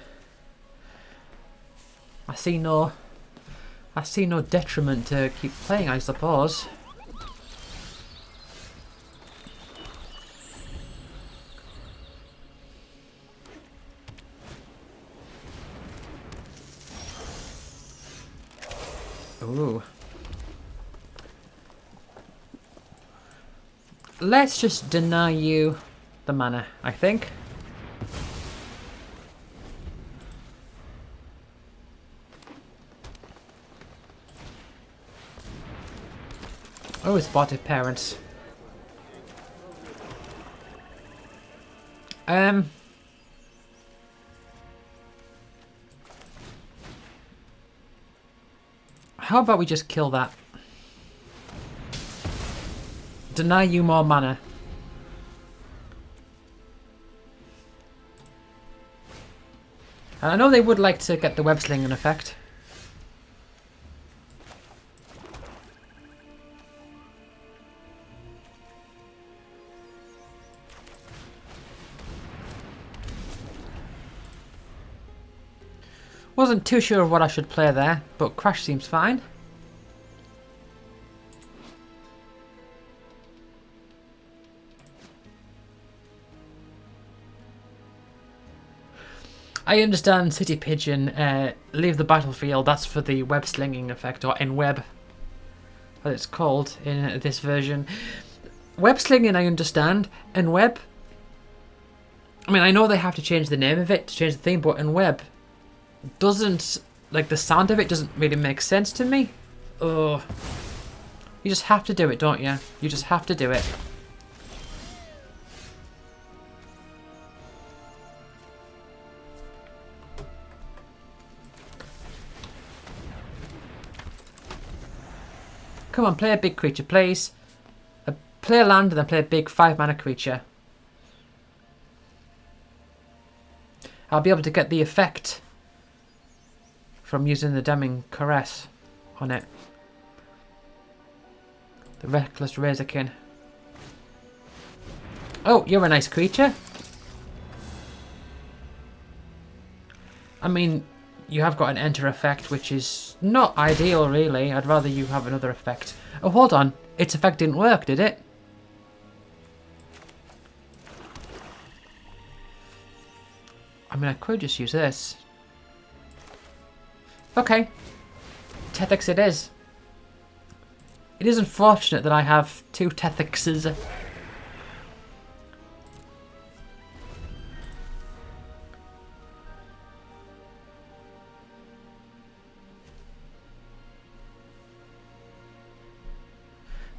I see no detriment to keep playing, I suppose. Ooh. Let's just deny you the mana, I think. Oh, spotted parents. How about we just kill that? Deny you more mana. And I know they would like to get the web sling in effect. Wasn't too sure of what I should play there, but Crash seems fine. I understand City Pigeon, leave the battlefield, that's for the web slinging effect, or N-web, as it's called in this version. Web slinging I understand, N-web, I mean I know they have to change the name of it to change the theme, but N-web doesn't, like the sound of it doesn't really make sense to me. Ugh. You just have to do it, don't you? You just have to do it. Come on, play a big creature, please. Play a land and then play a big 5-mana creature. I'll be able to get the effect from using the Demon Caress on it. The Reckless Razorkin. Oh, you're a nice creature. I mean, you have got an enter effect, which is not ideal, really. I'd rather you have another effect. Oh, hold on. Its effect didn't work, did it? I mean, I could just use this. Okay. Tethix it is. It is unfortunate that I have 2 Tethixes.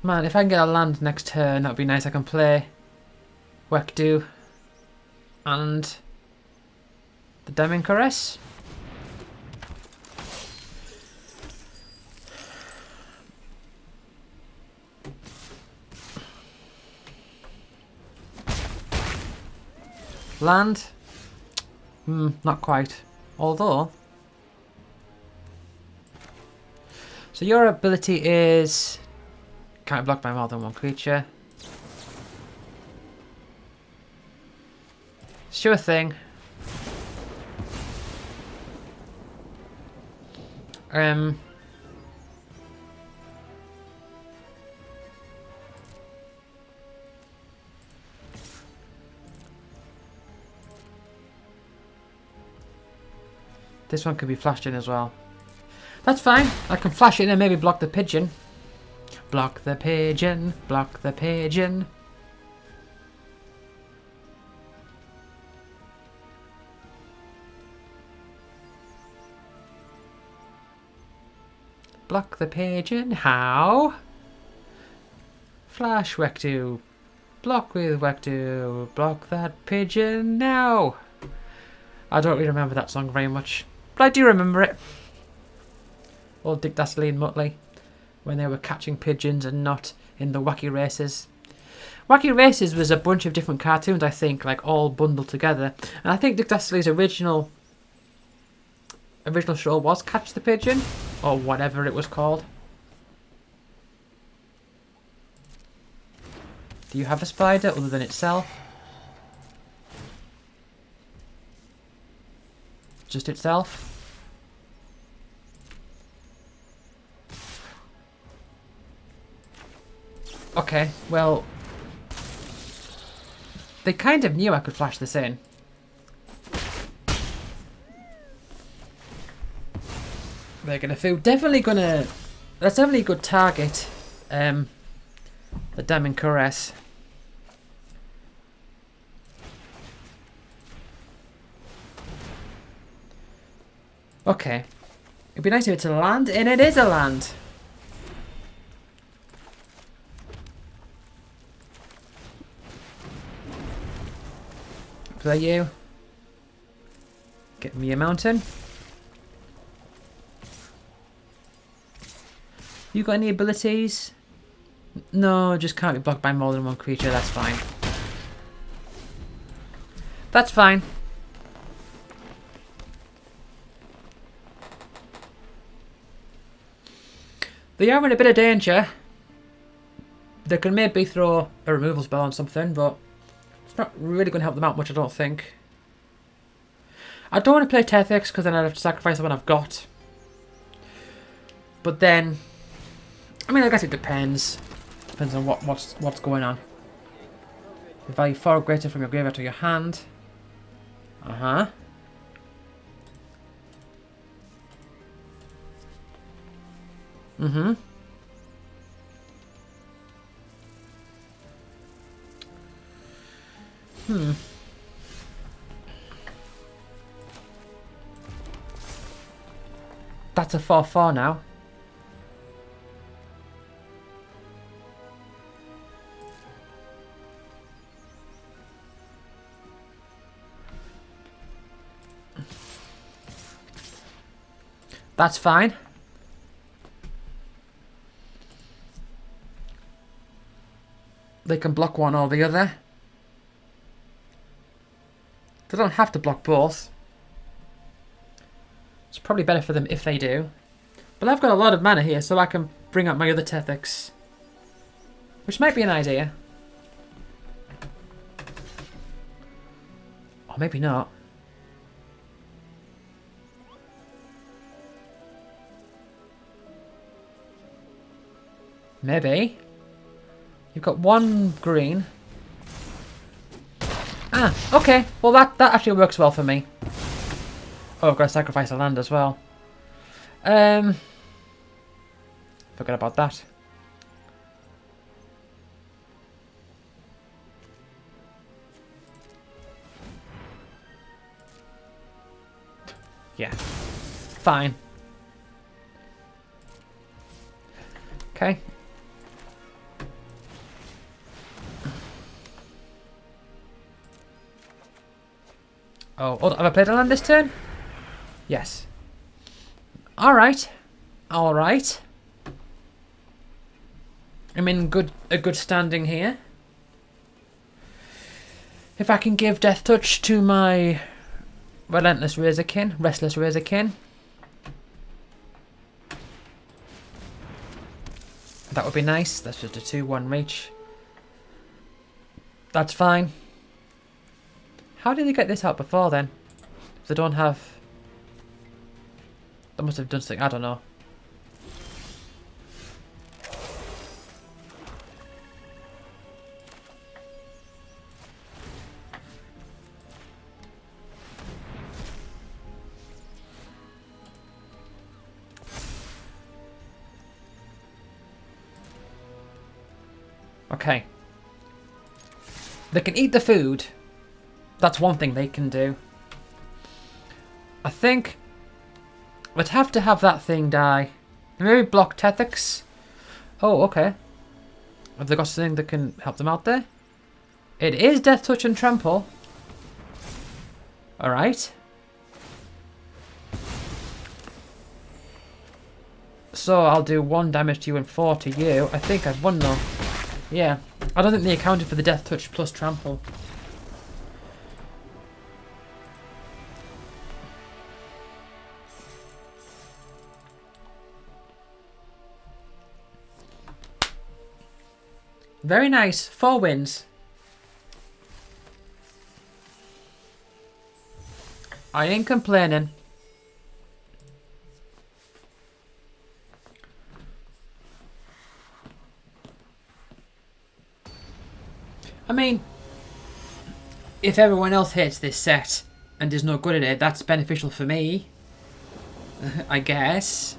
Man, if I can get a land next turn, that would be nice. I can play Wekdu and the Demon Caress. Land? Not quite. Although... So your ability is... Can't be blocked by more than one creature. Sure thing. This one could be flashed in as well. That's fine. I can flash it in and maybe block the pigeon. Block the pigeon. Block the pigeon. Block the pigeon. How? Flash Wekdu. Block with Wekdu. Block that pigeon now. I don't really remember that song very much, but I do remember it. Old Dick Dastardly and Muttley, when they were catching pigeons and not in the Wacky Races. Wacky Races was a bunch of different cartoons, I think, like all bundled together. And I think Dick Dastardly's original show was Catch the Pigeon, or whatever it was called. Do you have a spider other than itself? Just itself? Okay, well... They kind of knew I could flash this in. They're gonna feel definitely gonna... That's definitely a good target. The Diamond Caress. Okay. It'd be nice if it's a land, and it is a land. Play you. Get me a mountain. You got any abilities? No, just can't be blocked by more than one creature. That's fine. That's fine. They are in a bit of danger. They can maybe throw a removal spell on something, but it's not really going to help them out much, I don't think. I don't want to play Tethix because then I'd have to sacrifice the one I've got. But then, I mean, I guess it depends. Depends on what's going on. You value 4 or greater from your graveyard to your hand. Uh-huh. Mm-hmm. That's a 4/4 now. That's fine. They can block one or the other. They don't have to block both. It's probably better for them if they do. But I've got a lot of mana here, so I can bring up my other Tethix. Which might be an idea. Or maybe not. Maybe. You've got 1 green. Ah, okay. Well, that actually works well for me. Oh, I've got to sacrifice a land as well. Forget about that. Yeah. Fine. Okay. Oh, have I played a land this turn? Yes. Alright. Alright. I'm in a good standing here. If I can give Death Touch to my Restless Razorkin. That would be nice. That's just a 2/1 reach. That's fine. How did they get this out before then? If they don't have... They must have done something, I don't know. Okay. They can eat the food. That's one thing they can do. I think I'd have to have that thing die. Maybe block Tethix. Oh, okay. Have they got something that can help them out there? It is Death Touch and Trample. Alright. So I'll do 1 damage to you and 4 to you. I think I've won though. Yeah. I don't think they accounted for the Death Touch plus Trample. Very nice. 4 wins. I ain't complaining. I mean, if everyone else hates this set and is no good at it, that's beneficial for me. I guess.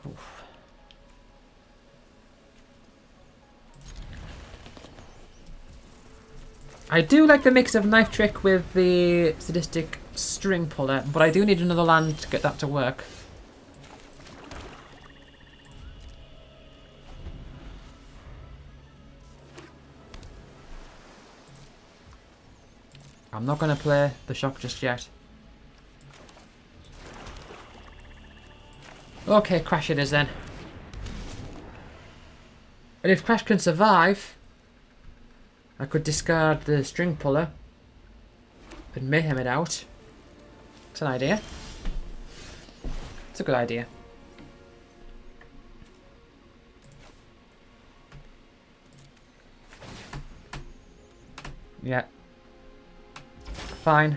Oof. I do like the mix of Knife Trick with the Sadistic String Puller, but I do need another land to get that to work. I'm not going to play the shock just yet. Okay, Crash it is then. And if Crash can survive, I could discard the String Puller and Mayhem it out. It's an idea. It's a good idea. Yeah. Fine.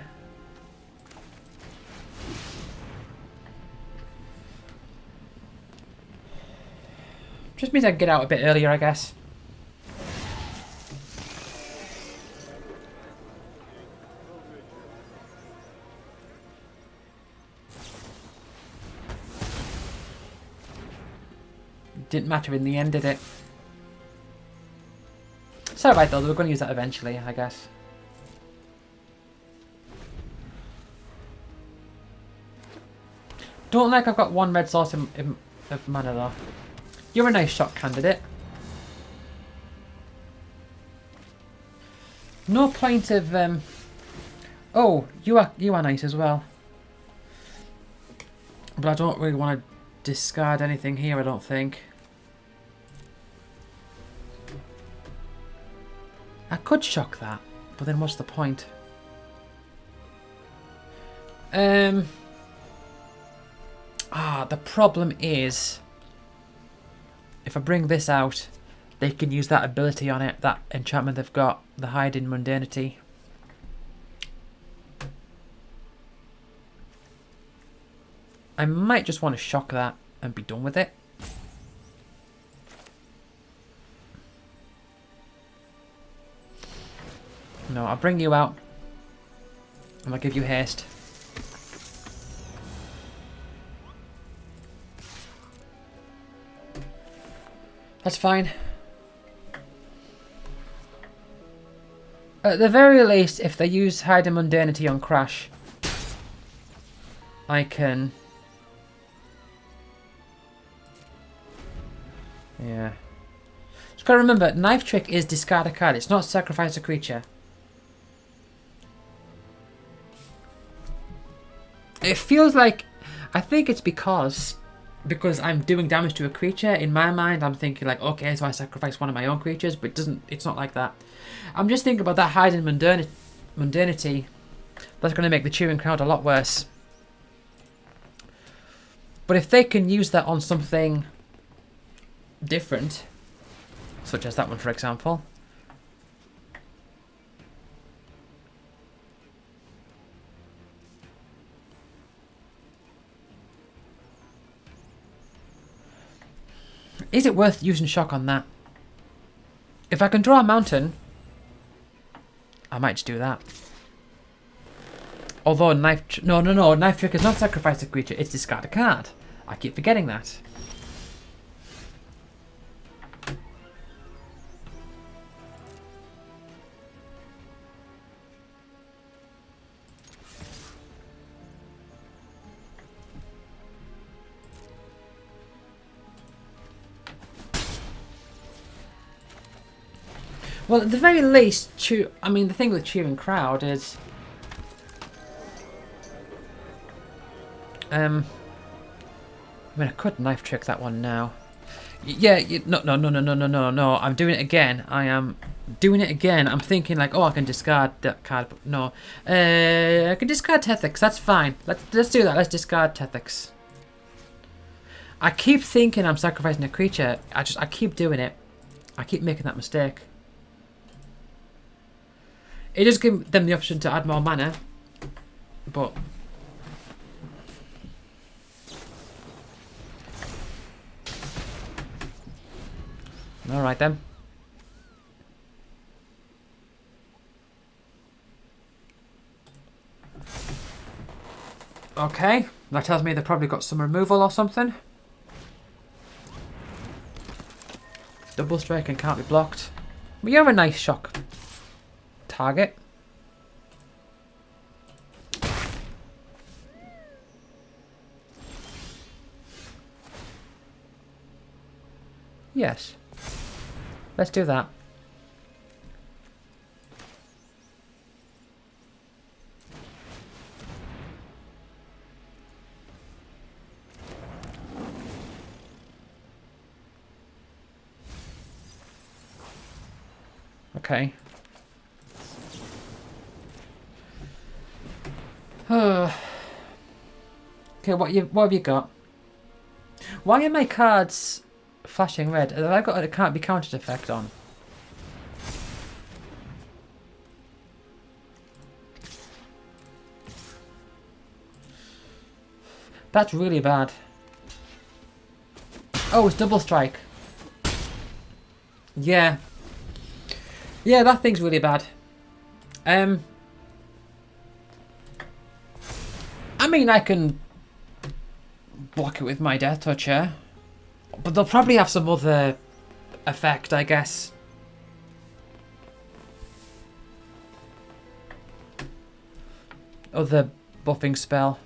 Just means I can get out a bit earlier, I guess. Didn't matter in the end, did it? It's alright though, they were going to use that eventually, I guess. Don't like I've got 1 red source of mana though. You're a nice shot candidate. No point of oh, you are nice as well. But I don't really want to discard anything here, I don't think. I could shock that, but then what's the point? The problem is, if I bring this out, they can use that ability on it, that enchantment they've got, the Hide in Mundanity. I might just want to shock that and be done with it. No, I'll bring you out. And I'll give you haste. That's fine. At the very least, if they use Hide in Mundanity on Crash, I can... Yeah. Just gotta remember, Knife Trick is discard a card. It's not sacrifice a creature. It feels like... I think it's because I'm doing damage to a creature. In my mind, I'm thinking like, okay, so I sacrifice one of my own creatures, but it's not like that. I'm just thinking about that Hide in Mundanity. That's going to make the cheering crowd a lot worse. But if they can use that on something different, such as that one, for example. Is it worth using shock on that? If I can draw a mountain, I might just do that. Although Knife Trick is not sacrifice a creature, it's discard a card. I keep forgetting that. Well, at the very least, I mean, the thing with cheering crowd is, I mean, I could Knife Trick that one now. Yeah, no. I'm doing it again. I am doing it again. I'm thinking like, oh, I can discard that card, but no. I can discard Tethix. That's fine. Let's do that. Let's discard Tethix. I keep thinking I'm sacrificing a creature. I keep doing it. I keep making that mistake. It does give them the option to add more mana, but all right then. Okay, that tells me they probably got some removal or something. Double strike and can't be blocked. But you're a nice shock target. Yes. Let's do that. Okay. Okay, what have you got? Why are my cards flashing red? Have I got a can't be countered effect on? That's really bad. Oh, it's double strike. Yeah. Yeah, that thing's really bad. I mean, I can block it with my Death Toucher, but they'll probably have some other effect, I guess. Other buffing spell.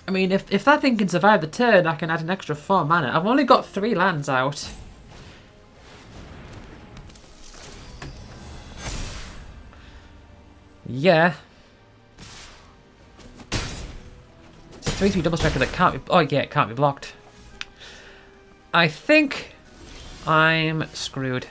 I mean, if that thing can survive the turn, I can add an extra 4 mana. I've only got 3 lands out. Yeah. It's a 3/3 double striker that can't be... Oh, yeah, it can't be blocked. I think I'm screwed.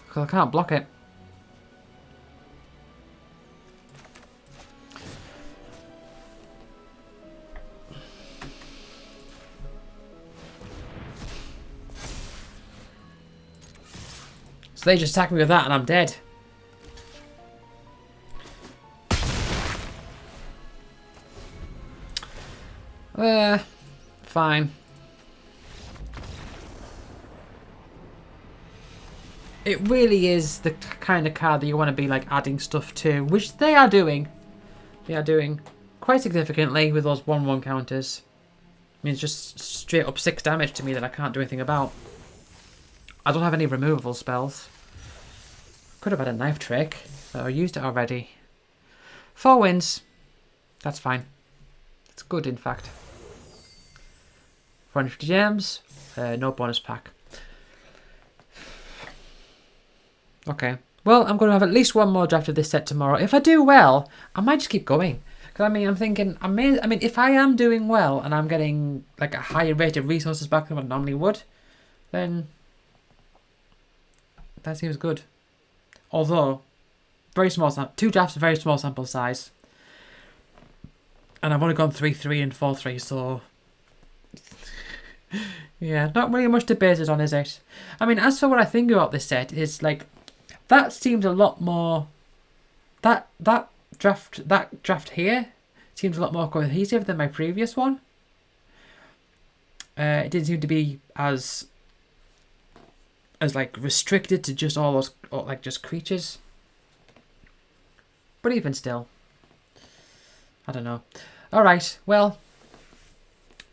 Because I can't block it. So they just attack me with that and I'm dead. Fine. It really is the kind of card that you want to be like adding stuff to, which they are doing. They are doing quite significantly with those 1/1 counters. I mean, it's just straight up 6 damage to me that I can't do anything about. I don't have any removable spells. Could have had a knife trick, but I used it already. 4 wins. That's fine. It's good, in fact. 450 gems. No bonus pack. Okay. Well, I'm going to have at least one more draft of this set tomorrow. If I do well, I might just keep going. Because, I mean, I'm thinking... I mean, if I am doing well and I'm getting, like, a higher rate of resources back than I normally would, then... that seems good. Although, very small... 2 drafts, very small sample size. And I've only gone 3-3 and 4-3, so... yeah, not really much to base it on, is it? I mean, as for what I think about this set, is, like... that seems a lot more... That draft here seems a lot more cohesive than my previous one. It didn't seem to be as like restricted to just all those like just creatures. But even still, I don't know. All right, well,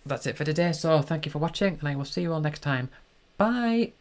that's it for today. So thank you for watching, and I will see you all next time. Bye.